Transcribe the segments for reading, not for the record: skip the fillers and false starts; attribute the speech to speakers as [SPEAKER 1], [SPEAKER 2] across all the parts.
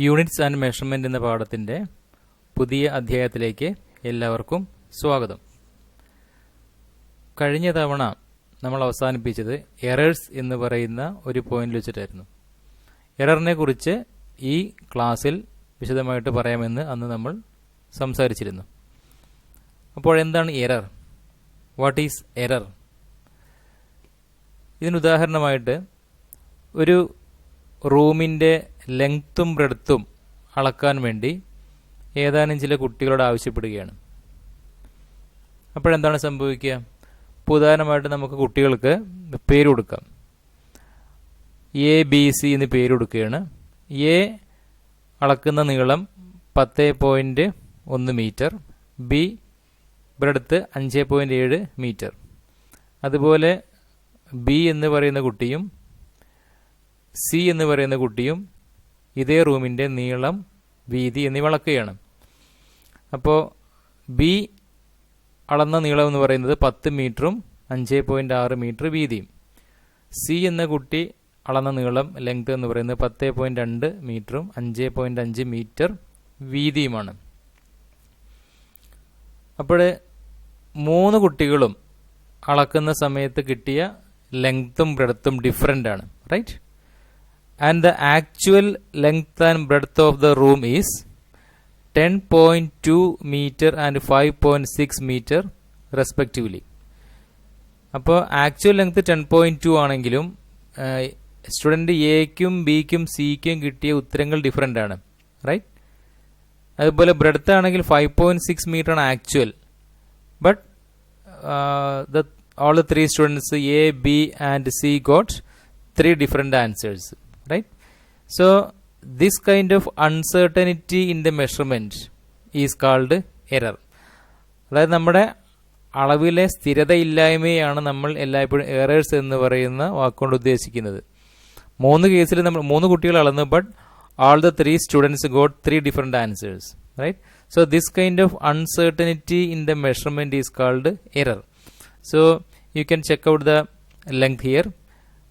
[SPEAKER 1] Units and measurement എന്ന പാഠത്തിന്റെ പുതിയ അധ്യായത്തിലേക്ക് എല്ലാവർക്കും സ്വാഗതം. കഴിഞ്ഞ തവണ നമ്മൾ അവസാനിപ്പിച്ചത് എറേഴ്സ് എന്ന് പറയുന്ന ഒരു പോയിന്റിൽ വെച്ചിട്ടായിരുന്നു. എററിനെ കുറിച്ച് ഈ ക്ലാസ്സിൽ വിശദമായിട്ട് പറയാമെന്ന് അന്ന് നമ്മൾ സംസാരിച്ചിരുന്നു. അപ്പോൾ എന്താണ് എറർ? What is error? ഇതിന് ഉദാഹരണമായിട്ട് ഒരു റൂമിൻ്റെ ലെങ്ത്തും ബ്രെഡ്ത്തും അളക്കാൻ വേണ്ടി ഏതാനും ചില കുട്ടികളോട് ആവശ്യപ്പെടുകയാണ്. അപ്പോഴെന്താണ് സംഭവിക്കുക? ഉദാഹരണമായിട്ട് നമുക്ക് കുട്ടികൾക്ക് പേര് കൊടുക്കാം. ABC എന്ന് പേര് കൊടുക്കുകയാണ്. എ അളക്കുന്ന നീളം 10.1 മീറ്റർ, ബി ബ്രെഡ്ത്ത് 5.7 മീറ്റർ. അതുപോലെ ബി എന്ന് പറയുന്ന കുട്ടിയും സി എന്ന് പറയുന്ന കുട്ടിയും ഇതേ റൂമിൻ്റെ നീളം, വീതി എന്നിവ അളക്കുകയാണ്. അപ്പോൾ ബി അളന്ന നീളം എന്ന് പറയുന്നത് 10 മീറ്ററും 5.6 മീറ്റർ വീതിയും. സി എന്ന കുട്ടി അളന്ന നീളം, ലെങ്ത് എന്ന് പറയുന്നത് 10.2 മീറ്ററും 5.5 മീറ്റർ വീതിയുമാണ്. അപ്പോൾ 3 കുട്ടികളും അളക്കുന്ന സമയത്ത് കിട്ടിയ ലെങ്ത്തും ബ്രെഡ്ത്തും ഡിഫറൻ്റ് ആണ്, right? And the actual length and breadth of the room is 10.2 meter and 5.6 meter respectively. അപ്പോൾ ആക്ച്വൽ ലെങ്ത് 10.2 ആണെങ്കിലും സ്റ്റുഡൻറ്റ് എക്കും ബിക്കും സിക്കും കിട്ടിയ ഉത്തരങ്ങൾ ഡിഫറൻ്റ് ആണ്, റൈറ്റ്? അതുപോലെ ബ്രെഡ്ത്ത് ആണെങ്കിൽ 5.6 മീറ്റർ ആണ് actual, but all the 3 students A, B and C got 3 different answers. Right? So this kind of uncertainty in the measurement is called error. അതായത് നമ്മുടെ അളവിലെ സ്ഥിരതയില്ലായ്മയാണ് നമ്മൾ എല്ലായ്പ്പോഴും എറേഴ്സ് എന്ന് പറയുന്ന വാക്കുകൊണ്ട് ഉദ്ദേശിക്കുന്നത്. 3 കേസിൽ നമ്മൾ 3 കുട്ടികൾ അളന്നു, but all the 3 students got 3 different answers. Right? So this kind of uncertainty in the measurement is called error. So you can check out the length here,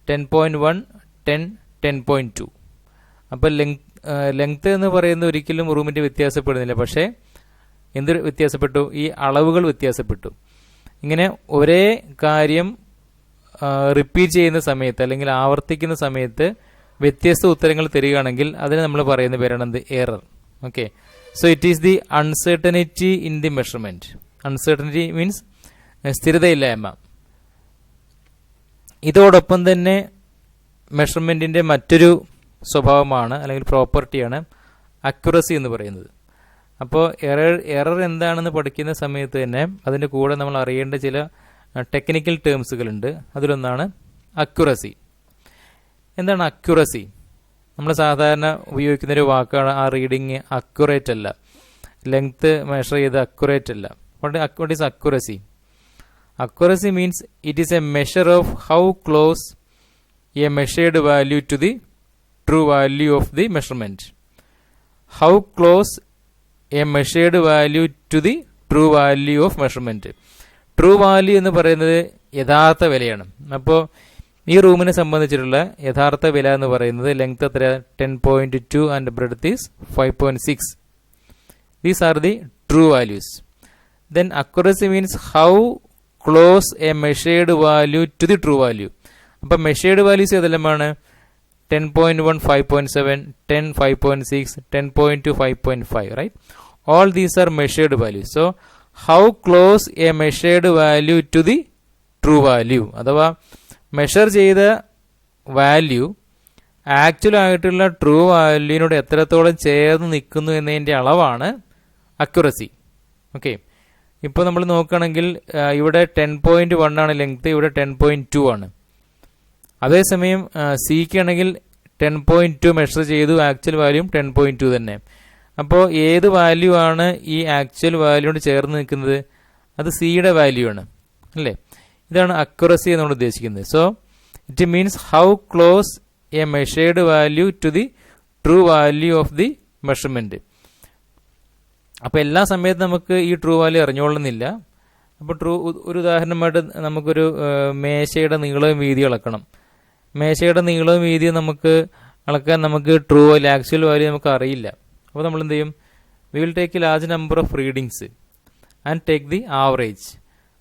[SPEAKER 1] 10.1, 10, 10.2. അപ്പോൾ ലെങ്ത് എന്ന് പറയുന്നത് ഒരിക്കലും റൂമിൻ്റെ വ്യത്യാസപ്പെടുന്നില്ല, പക്ഷേ എന്ത് വ്യത്യാസപ്പെട്ടു? ഈ അളവുകൾ വ്യത്യാസപ്പെട്ടു. ഇങ്ങനെ ഒരേ കാര്യം റിപ്പീറ്റ് ചെയ്യുന്ന സമയത്ത് അല്ലെങ്കിൽ ആവർത്തിക്കുന്ന സമയത്ത് വ്യത്യസ്ത ഉത്തരങ്ങൾ തരികയാണെങ്കിൽ അതിന് നമ്മൾ പറയുന്ന പേരാണ് എന്ത്? Error. Okay, so it is the uncertainty in the measurement. Uncertainty means സ്ഥിരതയില്ലായ്മ. ഇതോടൊപ്പം തന്നെ മെഷർമെൻറ്റിൻ്റെ മറ്റൊരു സ്വഭാവമാണ് അല്ലെങ്കിൽ പ്രോപ്പർട്ടിയാണ് അക്യുറസി എന്ന് പറയുന്നത്. അപ്പോൾ എറർ എന്താണെന്ന് പഠിക്കുന്ന സമയത്ത് തന്നെ അതിൻ്റെ കൂടെ നമ്മൾ അറിയേണ്ട ചില ടെക്നിക്കൽ ടേംസുകളുണ്ട്. അതിലൊന്നാണ് അക്യുറസി. എന്താണ് അക്യുറസി? നമ്മൾ സാധാരണ ഉപയോഗിക്കുന്നൊരു വാക്കാണ്. ആ റീഡിങ് അക്യുറേറ്റ് അല്ല, ലെങ്ത് മെഷർ ചെയ്ത് അക്യുറേറ്റ് അല്ല. What is accuracy? Accuracy means it is a measure of how close a measured value to the true value of the measurement. How close a measured value to the true value of measurement. True value എന്ന് പറയുന്നത് യഥാർത്ഥ വിലയാണ്. അപ്പോൾ ഈ റൂമിനെ സംബന്ധിച്ചിട്ടുള്ള യഥാർത്ഥ വില എന്ന് പറയുന്നത് ലെങ്ത് എത്ര? 10.2 and breadth is 5.6. These are the true values. Then accuracy means how close a measured value to the true value. അപ്പോൾ measured values ഏതെല്ലാമാണ്? 10.1 5.7, 10 5.6, 10.2 5.5, right? All these are measured values. So how close a measured value to the true value, അഥവാ measure ചെയ്ത value actual ആയിട്ടുള്ള true വാല്യൂവിനോട് എത്രത്തോളം ചേർന്ന് നിൽക്കുന്നു എന്നതിൻ്റെ അളവാണ് accuracy. Okay, ഇപ്പോൾ നമ്മൾ നോക്കുകയാണെങ്കിൽ ഇവിടെ 10.1 ആണ് ലെങ്ത്, ഇവിടെ 10.2 ആണ്. അതേസമയം സിക്ക് ആണെങ്കിൽ 10.2 മെഷർ ചെയ്തു, ആക്ച്വൽ വാല്യൂം 10.2 തന്നെ. അപ്പോൾ ഏത് വാല്യൂ ആണ് ഈ ആക്ച്വൽ വാല്യൂയോട് ചേർന്ന് നിൽക്കുന്നത്? അത് സിയുടെ വാല്യൂ ആണ്, അല്ലേ? ഇതാണ് അക്യുറസി എന്നാണ് ഉദ്ദേശിക്കുന്നത്. So it means how close a measured value to the true value of the measurement. അപ്പോൾ എല്ലാ സമയത്തും നമുക്ക് ഈ ട്രൂ വാല്യൂ അറിഞ്ഞുകൊള്ളുന്നില്ല. അപ്പോൾ ഒരു ഉദാഹരണമായിട്ട് നമുക്കൊരു മേശയുടെ നീളവും വീതി അളക്കണം. മേശയുടെ നീളവും വീതിയും നമുക്ക് അളക്കാൻ നമുക്ക് ട്രൂ വാല്യൂ ആക്ച്വൽ വാല്യൂ നമുക്ക് അറിയില്ല. അപ്പോൾ നമ്മൾ എന്ത് ചെയ്യും? We will take A large number of readings and take the average.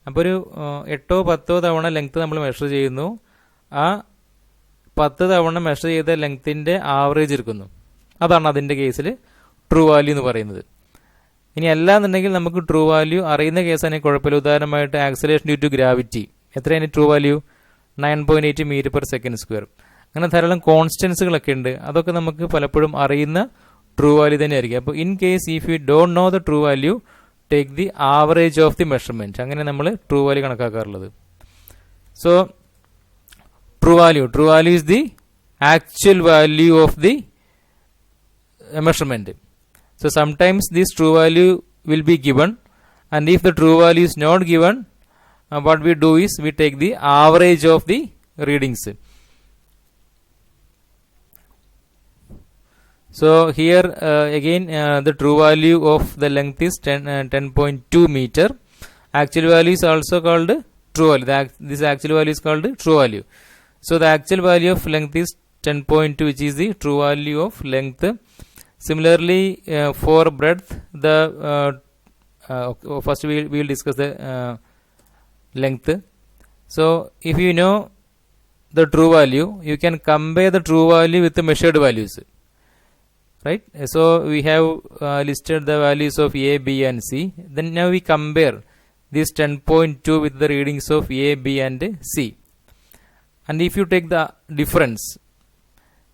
[SPEAKER 1] അപ്പോൾ ഒരു 8-10 തവണ ലെങ്ത് നമ്മൾ മെഷർ ചെയ്യുന്നു. ആ 10 തവണ മെഷർ ചെയ്ത ലെങ്ത്തിൻ്റെ ആവറേജ് എടുക്കുന്നു. അതാണ് അതിൻ്റെ കേസിൽ ട്രൂ വാല്യൂ എന്ന് പറയുന്നത്. ഇനി അല്ലാന്നുണ്ടെങ്കിൽ നമുക്ക് ട്രൂ വാല്യൂ അറിയുന്ന കേസാണെങ്കിൽ കുഴപ്പമില്ല. ഉദാഹരണമായിട്ട് ആക്സലേഷൻ ഡ്യൂ ടു ഗ്രാവിറ്റി എത്രയാണ് true value? 9.8 metre per second square. അങ്ങനെ ധാരാളം കോൺസ്റ്റൻസുകളൊക്കെ ഉണ്ട്. അതൊക്കെ നമുക്ക് പലപ്പോഴും അറിയുന്ന ട്രൂ വാല്യൂ തന്നെ ആയിരിക്കും. അപ്പോൾ in case if you don't know the true value take the average of the measurement. അങ്ങനെ നമ്മൾ ട്രൂ വാല്യൂ കണക്കാക്കാറുള്ളത്. So true value is the actual value of the measurement. So sometimes this true value will be given, and if the true value is not given, what we do is we take the average of the readings. So here again the true value of the length is 10.2 meter. Actual value is also called true value. This actual value is called true value. So the actual value of length is 10.2, which is the true value of length. Similarly, for breadth, the first we will discuss the length. So if you know the true value, you can compare the true value with the measured values, right? So we have listed the values of A, B and C. Then now we compare this 10.2 with the readings of A, B and C. And if you take the difference,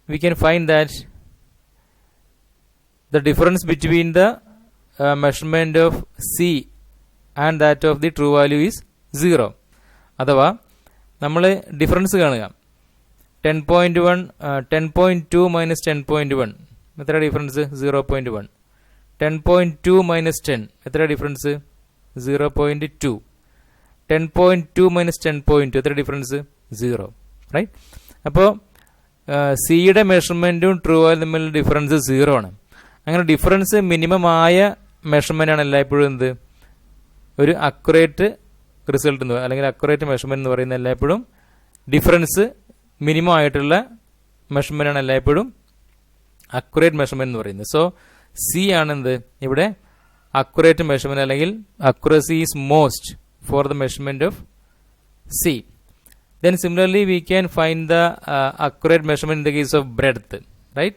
[SPEAKER 1] we can find that the difference between the measurement of C and that of the true value is 0. അഥവാ നമ്മൾ difference കാണുക. 10.2 minus 10.1 എത്ര difference? 0.1. 10.2 minus 10 എത്ര difference? 0.2. 10.2 minus 10.2 എത്ര difference? 0. Right? അപ്പോൾ സിയുടെ മെഷർമെൻറ്റും true value തമ്മിലുള്ള difference 0 ആണ്. അങ്ങനെ ഡിഫറൻസ് മിനിമം ആയ മെഷർമെൻ്റ് ആണ് എല്ലായ്പ്പോഴും എന്ത്? ഒരു അക്യുറേറ്റ് റിസൾട്ട് എന്ന് അല്ലെങ്കിൽ അക്യുറേറ്റ് മെഷർമെൻറ്റ് എന്ന് പറയുന്നത് എല്ലായ്പ്പോഴും ഡിഫറൻസ് മിനിമം ആയിട്ടുള്ള മെഷർമെൻ്റ് ആണ് എല്ലായ്പ്പോഴും അക്യുറേറ്റ് മെഷർമെൻറ്റ് എന്ന് പറയുന്നത്. സോ സി ആണെന്ത് ഇവിടെ അക്യുറേറ്റ് മെഷർമെൻറ്റ്, അല്ലെങ്കിൽ accuracy is most for the measurement of C. Then similarly we can find the accurate measurement in the case of breadth, right?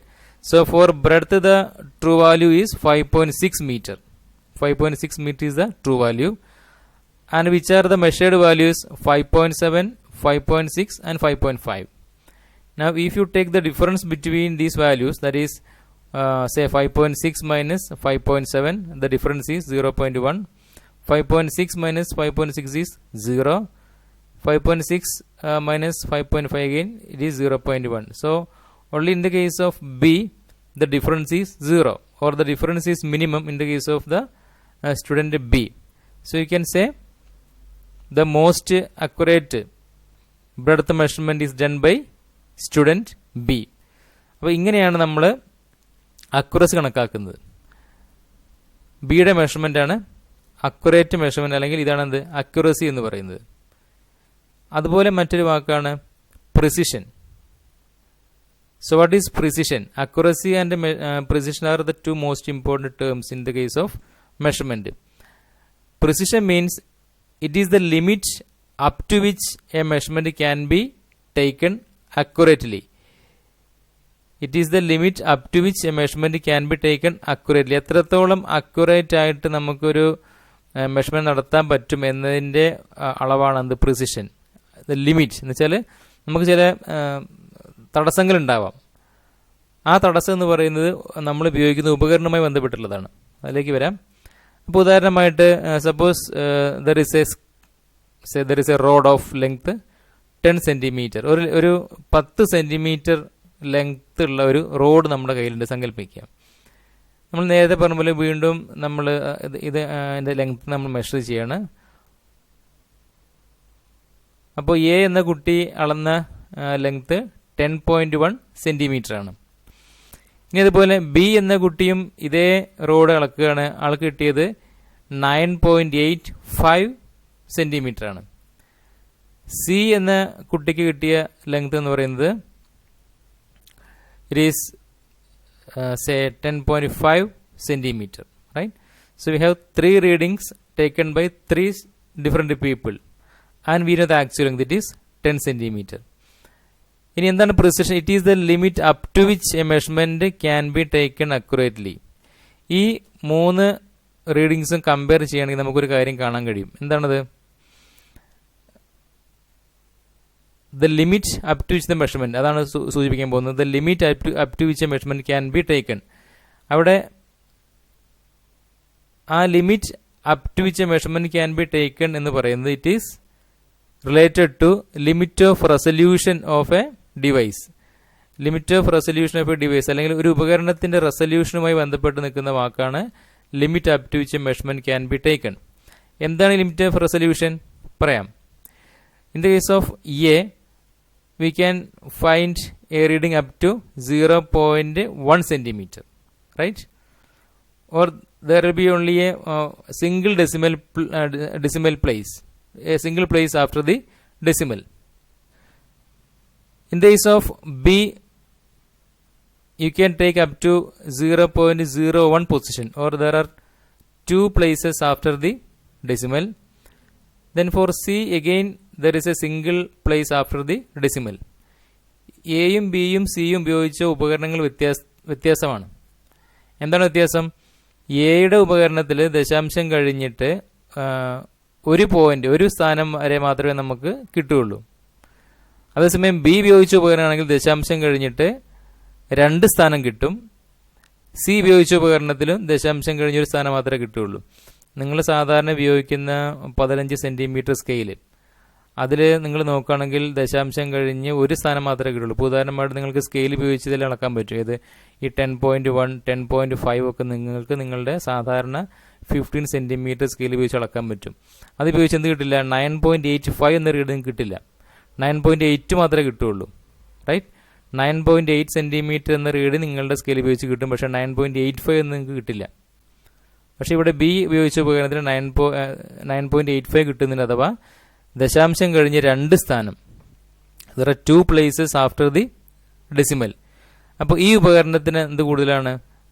[SPEAKER 1] So for breadth the true value is 5.6 meter. 5.6 meter is the true value. And which are the measured values? 5.7, 5.6 and 5.5. Now if you take the difference between these values, that is say 5.6 minus 5.7, the difference is 0.1. 5.6 minus 5.6 is 0. 5.6 minus 5.5 again, it is 0.1. So only in the case of B the difference is 0, or the difference is minimum in the case of the student B. So you can say the most accurate breadth measurement is done by student B. അപ്പോൾ ഇങ്ങനെയാണ് നമ്മൾ accuracy കണക്കാക്കുന്നത്. ബിയുടെ measurement ആണ് accurate measurement, അല്ലെങ്കിൽ ഇതാണ് എന്ത്? Accuracy എന്ന് പറയുന്നത്. അതുപോലെ മറ്റൊരു വാക്കാണ് precision. So what is precision? Accuracy and precision are the two most important terms in the case of measurement. Precision means it is the limit up to which a measurement can be taken accurately. It is the limit up to which a measurement can be taken accurately. എത്രത്തോളം accurate ആയിട്ട് നമുക്കൊരു measurement നടത്താൻ പറ്റും എന്നതിൻ്റെ അളവാണ് എന്ത്? Precision. Limit എന്ന് വെച്ചാൽ നമുക്ക് ചില തടസ്സങ്ങളുണ്ടാവാം. ആ തടസ്സം എന്ന് പറയുന്നത് നമ്മൾ ഉപയോഗിക്കുന്ന ഉപകരണവുമായി ബന്ധപ്പെട്ടുള്ളതാണ്. അതിലേക്ക് വരാം. അപ്പോൾ ഉദാഹരണമായിട്ട് suppose there is A road of length 10 centimetre. ഒരു 10 സെൻറ്റിമീറ്റർ ലെങ്ത് ഉള്ള ഒരു റോഡ് നമ്മുടെ കയ്യിലുണ്ട് സങ്കല്പിക്കുക. നമ്മൾ നേരത്തെ പറഞ്ഞ പോലെ വീണ്ടും നമ്മൾ ഇതിൻ്റെ ലെങ്ത് നമ്മൾ മെഷർ ചെയ്യാണ്. അപ്പോൾ എ എന്ന കുട്ടി അളന്ന ലെങ്ത് 10.1 സെൻറ്റിമീറ്റർ ആണ്. ഇനി അതുപോലെ ബി എന്ന കുട്ടിയും ഇതേ റോഡ് അളക്കുകയാണ്. ആൾക്ക് കിട്ടിയത് 9.85 സെൻറ്റിമീറ്റർ ആണ്. സി എന്ന കുട്ടിക്ക് കിട്ടിയ ലെങ്ത് എന്ന് പറയുന്നത് it is say 10.5 centimeter, right? So we have 3 readings taken by 3 different people, and we know the actual length, that is 10 centimeter. ഇനി എന്താണ് precision? It is the limit up to which a measurement can be taken accurately. ഈ 3 റീഡിങ്സും compare ചെയ്യുകയാണെങ്കിൽ നമുക്കൊരു കാര്യം കാണാൻ കഴിയും. എന്താണത്? The limit up to which the measurement, അതാണ് സൂചിപ്പിക്കാൻ പോകുന്നത്. The limit up to which a measurement can be taken. അവിടെ ആ limit up to which a measurement can be taken എന്ന് പറയുന്നത് it is related to limit of resolution of a device. Limit of resolution of a device അല്ലെങ്കിൽ ഒരു ഉപകരണത്തിന്റെ റെസൊല്യൂഷനുമായി ബന്ധപ്പെട്ട് നിൽക്കുന്ന വാക്കാണ് limit up to which a measurement can be taken. എന്താണ് ലിമിറ്റ് ഓഫ് റെസൊല്യൂഷൻ? പറയാം. In the case of a we can find a reading up to 0.1 centimeter, right? Or there will be only a single decimal place, a single place after the decimal. In the case of B, you can take up to 0.01 position, or there are 2 places after the decimal. Then for C again there is a single place after the decimal. എയും ബിയും സിയും ഉപയോഗിച്ച ഉപകരണങ്ങൾ വ്യത്യാസമാണ്. എന്താണ് വ്യത്യാസം? എയുടെ ഉപകരണത്തിൽ ദശാംശം കഴിഞ്ഞിട്ട് ഒരു പോയിന്റ്, ഒരു സ്ഥാനം വരെ മാത്രമേ നമുക്ക് കിട്ടുകയുള്ളൂ. അതേസമയം ബി ഉപയോഗിച്ച ഉപകരണമാണെങ്കിൽ ദശാംശം കഴിഞ്ഞിട്ട് 2 സ്ഥാനം കിട്ടും. സി ഉപയോഗിച്ച ഉപകരണത്തിലും ദശാംശം കഴിഞ്ഞൊരു സ്ഥാനം മാത്രമേ കിട്ടുകയുള്ളൂ. നിങ്ങൾ സാധാരണ ഉപയോഗിക്കുന്ന 15 സെന്റിമീറ്റർ സ്കെയില്, അതിൽ നിങ്ങൾ നോക്കുകയാണെങ്കിൽ ദശാംശം കഴിഞ്ഞ് ഒരു സ്ഥാനം മാത്രമേ കിട്ടുള്ളൂ. ഇപ്പോൾ ഉദാഹരണമായിട്ട് നിങ്ങൾക്ക് സ്കെയിൽ ഉപയോഗിച്ചതിൽ അളക്കാൻ പറ്റും. ഇത് ഈ 10.1, 10.5 ഒക്കെ നിങ്ങൾക്ക് നിങ്ങളുടെ സാധാരണ 15 സെന്റിമീറ്റർ സ്കെയിൽ ഉപയോഗിച്ച് അളക്കാൻ പറ്റും. അത് ഉപയോഗിച്ച് എന്ത് കിട്ടില്ല? 9.85 എന്ന റീഡിങ് കിട്ടില്ല. 9.8 മാത്രമേ കിട്ടുള്ളൂ, റൈറ്റ്? 9.8 സെന്റിമീറ്റർ എന്ന റീഡ് നിങ്ങളുടെ സ്കെയിൽ ഉപയോഗിച്ച് കിട്ടും, പക്ഷേ 9.85 എന്ന് നിങ്ങൾക്ക് കിട്ടില്ല. പക്ഷേ ഇവിടെ ബി ഉപയോഗിച്ച ഉപകരണത്തിന് 9.85 കിട്ടുന്നില്ല. അഥവാ ദശാംശം കഴിഞ്ഞ് 2 സ്ഥാനം, there are 2 places after the decimal. അപ്പോൾ ഈ ഉപകരണത്തിന് എന്ത് കൂടുതലാണ്?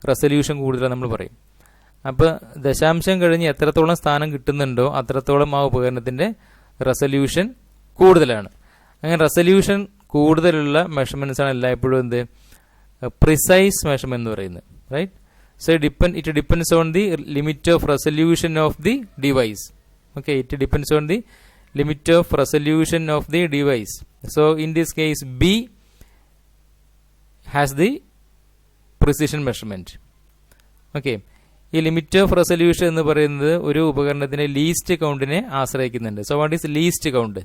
[SPEAKER 1] റെസൊല്യൂഷൻ കൂടുതലാണ് നമ്മൾ പറയും. അപ്പോൾ ദശാംശം കഴിഞ്ഞ് എത്രത്തോളം സ്ഥാനം കിട്ടുന്നുണ്ടോ അത്രത്തോളം ആ ഉപകരണത്തിൻ്റെ റെസൊല്യൂഷൻ കൂടുതലാണ്. അങ്ങനെ റെസൊല്യൂഷൻ കൂടുതലുള്ള മെഷർമെൻറ്റ്സ് ആണ് എല്ലായ്പ്പോഴും എന്ത് പ്രിസൈസ് മെഷർമെന്റ് എന്ന് പറയുന്നത്, right? So it depends on the limit of resolution of the device. Okay, it depends on the limit of resolution of the device. So in this case B has the precision measurement. Okay, ഈ limit of resolution എന്ന് പറയുന്നത് ഒരു ഉപകരണത്തിന്റെ least കൗണ്ടിനെ ആശ്രയിക്കുന്നുണ്ട്. So what is least count?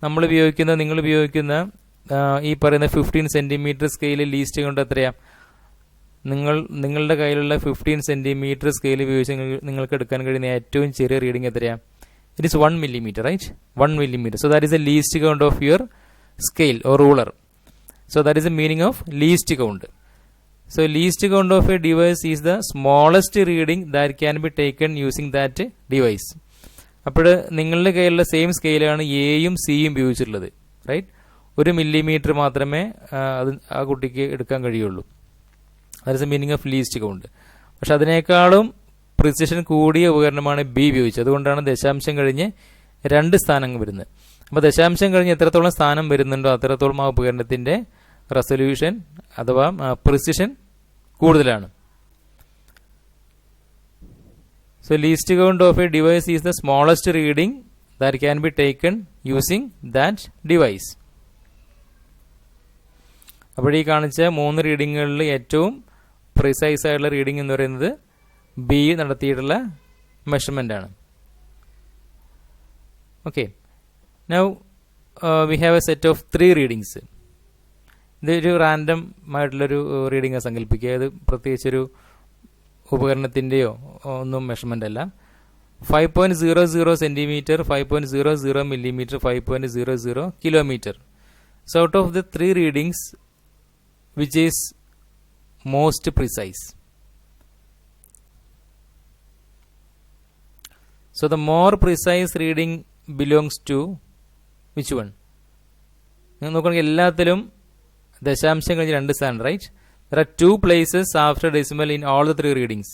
[SPEAKER 1] നിങ്ങൾ ഉപയോഗിക്കുന്ന ഈ പറയുന്ന 15 സെന്റിമീറ്റർ സ്കെയിലിൽ ലീസ്റ്റ് കൗണ്ട് എത്രയാ? നിങ്ങളുടെ കയ്യിലുള്ള 15 സെന്റിമീറ്റർ സ്കെയിൽ ഉപയോഗിച്ച് നിങ്ങൾക്ക് എടുക്കാൻ കഴിയുന്ന ഏറ്റവും ചെറിയ റീഡിംഗ് എത്രയാണ്? It is 1 millimeter, right? 1 millimeter. So that is a least count of your scale or ruler. So that is a meaning of least count. So least count of a device is the smallest reading that can be taken using that device. അപ്പോൾ നിങ്ങളുടെ കയ്യിലുള്ള same സ്കെയിലാണ് എയും സിയും ഉപയോഗിച്ചിട്ടുള്ളത്, right? 1 millimeter മാത്രമേ ആ കുട്ടിക്ക് എടുക്കാൻ കഴിയുള്ളൂ. That is A meaning of least count. പക്ഷെ അതിനേക്കാളും പ്രിസിഷൻ കൂടിയ ഉപകരണമാണ് ബി ഉപയോഗിച്ചത്. അതുകൊണ്ടാണ് ദശാംശം കഴിഞ്ഞ് 2 സ്ഥാനങ്ങൾ വരുന്നത്. അപ്പോൾ ദശാംശം കഴിഞ്ഞ് എത്രത്തോളം സ്ഥാനം വരുന്നുണ്ടോ അത്രത്തോളം ആ ഉപകരണത്തിന്റെ റെസൊല്യൂഷൻ അഥവാ പ്രിസിഷൻ കൂടുതലാണ്. So least count of a device is the smallest reading that can be taken using that device. അപ്പോൾ ഈ കാണിച്ച 3 റീഡിങ്ങുകളിൽ ഏറ്റവും പ്രിസൈസ് ആയിട്ടുള്ള റീഡിംഗ് എന്ന് പറയുന്നത് ബി നടത്തിയിട്ടുള്ള മെഷർമെന്റ് ആണ്. Okay, now we have A set of 3 readings. ഇതൊരു റാൻഡം ആയിട്ടുള്ളൊരു റീഡിംഗ് സങ്കല്പിക്കുക. ഇത് പ്രത്യേകിച്ചൊരു ഉപകരണത്തിൻ്റെയോ ഒന്നും മെഷർമെന്റ് അല്ല. 5.00 centimetre, 5.00 millimeter, 5.00 kilometer. So out of the 3 readings, which is most precise? So the more precise reading belongs to which one? നിങ്ങൾ നോക്കുകയാണെങ്കിൽ എല്ലാത്തിലും ദശാംശം കഴിഞ്ഞ് 2 സ്ഥാനം, right? There are 2 places after decimal in all the 3 readings.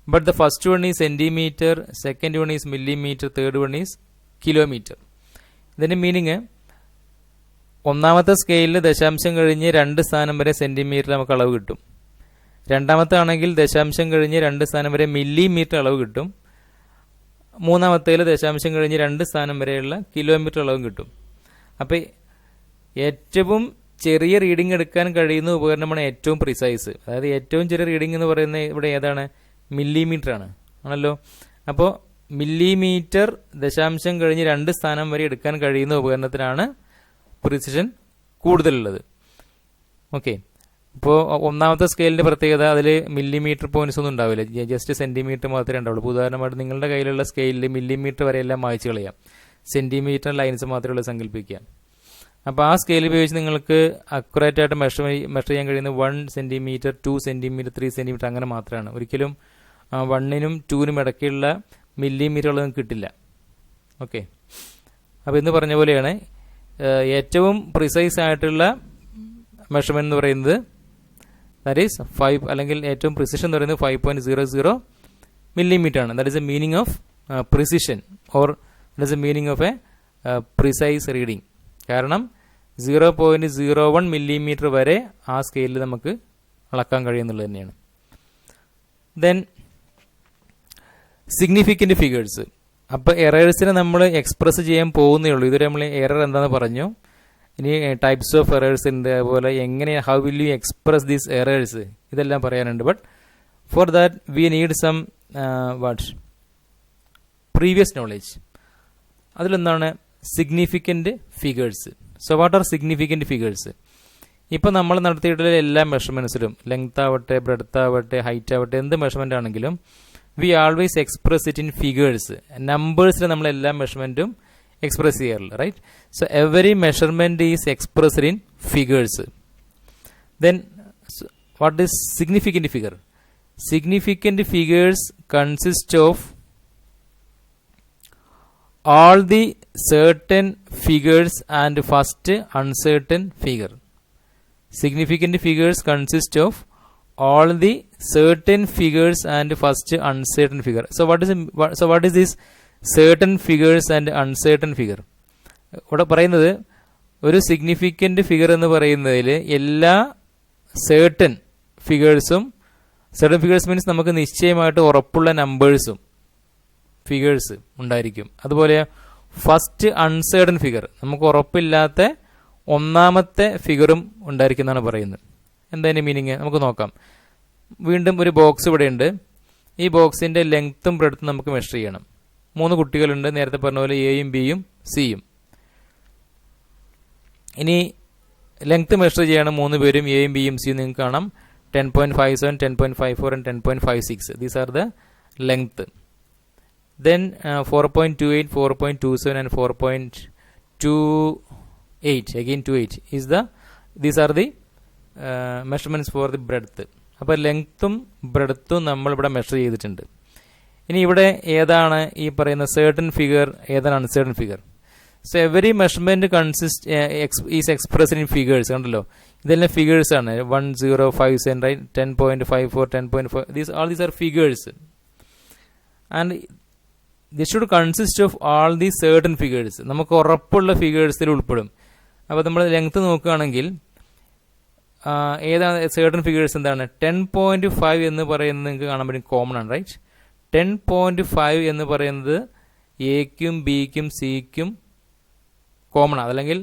[SPEAKER 1] But the first one is centimeter, second one is millimeter, third one is kilometer. ഇതിൻ്റെ meaning ഒന്നാമത്തെ സ്കെയിലിൽ ദശാംശം കഴിഞ്ഞ് 2 സ്ഥാനം വരെ സെൻറ്റിമീറ്റർ നമുക്ക് അളവ് കിട്ടും. രണ്ടാമത്തെ ആണെങ്കിൽ ദശാംശം കഴിഞ്ഞ് 2 സ്ഥാനം വരെ മില്ലിമീറ്റർ അളവ് കിട്ടും. മൂന്നാമത്തേൽ ദശാംശം കഴിഞ്ഞ് 2 സ്ഥാനം വരെയുള്ള കിലോമീറ്റർ അളവും കിട്ടും. അപ്പോൾ ഏറ്റവും ചെറിയ റീഡിംഗ് എടുക്കാൻ കഴിയുന്ന ഉപകരണമാണ് ഏറ്റവും പ്രിസൈസ്. അതായത് ഏറ്റവും ചെറിയ റീഡിംഗ് എന്ന് പറയുന്നത് ഇവിടെ ഏതാണ്? മില്ലിമീറ്റർ ആണല്ലോ. അപ്പോൾ മില്ലിമീറ്റർ ദശാംശം കഴിഞ്ഞ് 2 സ്ഥാനം വരെ എടുക്കാൻ കഴിയുന്ന ഉപകരണത്തിനാണ് പ്രിസിഷൻ കൂടുതലുള്ളത്. ഓക്കെ. ഇപ്പോൾ ഒന്നാമത്തെ സ്കെയിലിൻ്റെ പ്രത്യേകത അതിൽ മില്ലിമീറ്റർ പോയിന്റ്സ് ഒന്നും ഉണ്ടാവില്ല, ജസ്റ്റ് സെൻറ്റിമീറ്റർ മാത്രമേ ഉണ്ടാവുള്ളൂ. ഇപ്പോൾ ഉദാഹരണമായിട്ട് നിങ്ങളുടെ കയ്യിലുള്ള സ്കെയിലിൽ മില്ലിമീറ്റർ വരെ എല്ലാം മായ്ച്ചു കളയാം, സെൻറ്റിമീറ്റർ ലൈൻസ് മാത്രമേ ഉള്ളൂ സങ്കല്പിക്കുക. അപ്പോൾ ആ സ്കെയിൽ ഉപയോഗിച്ച് നിങ്ങൾക്ക് അക്യുറേറ്റ് ആയിട്ട് മെഷർ ചെയ്യാൻ കഴിയുന്ന 1 സെൻറ്റിമീറ്റർ, 2 സെൻറ്റിമീറ്റർ, 3 സെൻറ്റിമീറ്റർ അങ്ങനെ മാത്രമാണ്. ഒരിക്കലും 1നും 2നും ഇടയ്ക്കുള്ള മില്ലിമീറ്ററുകളൊന്നും കിട്ടില്ല. ഓക്കെ. അപ്പോൾ ഇന്ന് പറഞ്ഞ പോലെയാണ് ഏറ്റവും പ്രിസൈസ് ആയിട്ടുള്ള മെഷർമെൻറ്റ് എന്ന് പറയുന്നത് ദാറ്റ് ഈസ് 5 അല്ലെങ്കിൽ ഏറ്റവും പ്രിസിഷൻ എന്ന് പറയുന്നത് 5.00 മില്ലിമീറ്റർ ആണ്. That is a meaning of precision or that is a meaning of A precise reading. കാരണം 0.01 മില്ലിമീറ്റർ വരെ ആ സ്കെയിലിൽ നമുക്ക് അളക്കാൻ കഴിയുന്നുള്ളത് തന്നെയാണ്. Then significant figures. അപ്പോൾ എറേഴ്സിനെ നമ്മൾ എക്സ്പ്രസ് ചെയ്യാൻ പോകുന്നേ ഉള്ളൂ. ഇതുവരെ നമ്മൾ എറർ എന്താണെന്ന് പറഞ്ഞു. ഇനി ടൈപ്സ് ഓഫ് എറേഴ്സ് ഉണ്ട്, അതുപോലെ എങ്ങനെ how will you express these errors, ഇതെല്ലാം പറയാനുണ്ട്. But for that we need some previous knowledge. അതിലൊന്നാണ് significant figures. So what are significant figures? ഇപ്പോൾ നമ്മൾ നടത്തിയിട്ടുള്ള എല്ലാ മെഷർമെൻറ്റ്സിലും ലെങ്ത് ആവട്ടെ, ബ്രെഡ്ത്ത് ആവട്ടെ, ഹൈറ്റ് ആവട്ടെ, എന്ത് മെഷർമെൻ്റ് ആണെങ്കിലും we always express it in figures. നമ്പേഴ്സിൽ നമ്മൾ എല്ലാ മെഷർമെൻറ്റും എക്സ്പ്രസ് ചെയ്യാറില്ല, right? So every measurement is expressed in figures. Then what is significant figure? Significant figures consist of all the certain figures and first uncertain figure. Significant figures consist of all the certain figures and first uncertain figure. So what is this certain figures and uncertain figure? ഇവിടെ പറയുന്നത് ഒരു significant figure എന്ന് പറയുന്നതിൽ എല്ലാ certain ഫിഗേഴ്സും, certain figures means നമുക്ക് നിശ്ചയമായിട്ട് ഉറപ്പുള്ള നമ്പേഴ്സും figures ഉണ്ടായിരിക്കും. അതുപോലെ ഫസ്റ്റ് അൺസേർട്ടൺ ഫിഗർ, നമുക്ക് ഉറപ്പില്ലാത്ത ഒന്നാമത്തെ ഫിഗറും ഉണ്ടായിരിക്കും എന്നാണ് പറയുന്നത്. എന്താ മീനിങ് നമുക്ക് നോക്കാം. വീണ്ടും ഒരു ബോക്സ് ഇവിടെ ഉണ്ട്. ഈ ബോക്സിൻ്റെ ലെങ്ത്തും ബ്രെഡ്ത്തും നമുക്ക് മെഷർ ചെയ്യണം. 3 കുട്ടികളുണ്ട്, നേരത്തെ പറഞ്ഞ പോലെ എയും ബിയും സിയും. ഇനി ലെങ്ത്ത് മെഷർ ചെയ്യണം 3 പേരും എയും ബിയും സിയും. നിങ്ങൾക്ക് കാണാം 10.57, 10.54 and 10.56. These are the length. Then 4.28, 4.27 and 4.28. Again 28 is these are the measurements for the breadth. അപ്പോൾ ലെങ്ത്തും ബ്രെഡ്ത്തും നമ്മളിവിടെ മെഷർ ചെയ്തിട്ടുണ്ട്. ഇനി ഇവിടെ ഏതാണ് ഈ പറയുന്ന certain figure, ഏതാണ് uncertain figure? So every measurement is expressed in figures. കണ്ടല്ലോ, ഇതെല്ലാം ഫിഗേഴ്സ് ആണ്. 105 right, 10.54, 10.5. All these are figures, and this should consist of all these certain figures. നമുക്ക് ഉറപ്പുള്ള ഫിഗേഴ്സിൽ ഉൾപ്പെടും. അപ്പോൾ നമ്മൾ ലെങ്ത് നോക്കുകയാണെങ്കിൽ ഏതാണ് certain figures? എന്താണ് 10.5 എന്ന് പറയുന്നത് നിങ്ങൾക്ക് കാണാൻ പറ്റും, കോമൺ ആണ്, റൈറ്റ്? 10.5 എന്ന് പറയുന്നത് എക്കും ബിക്കും സിക്കും കോമൺ ആണ്. അതല്ലെങ്കിൽ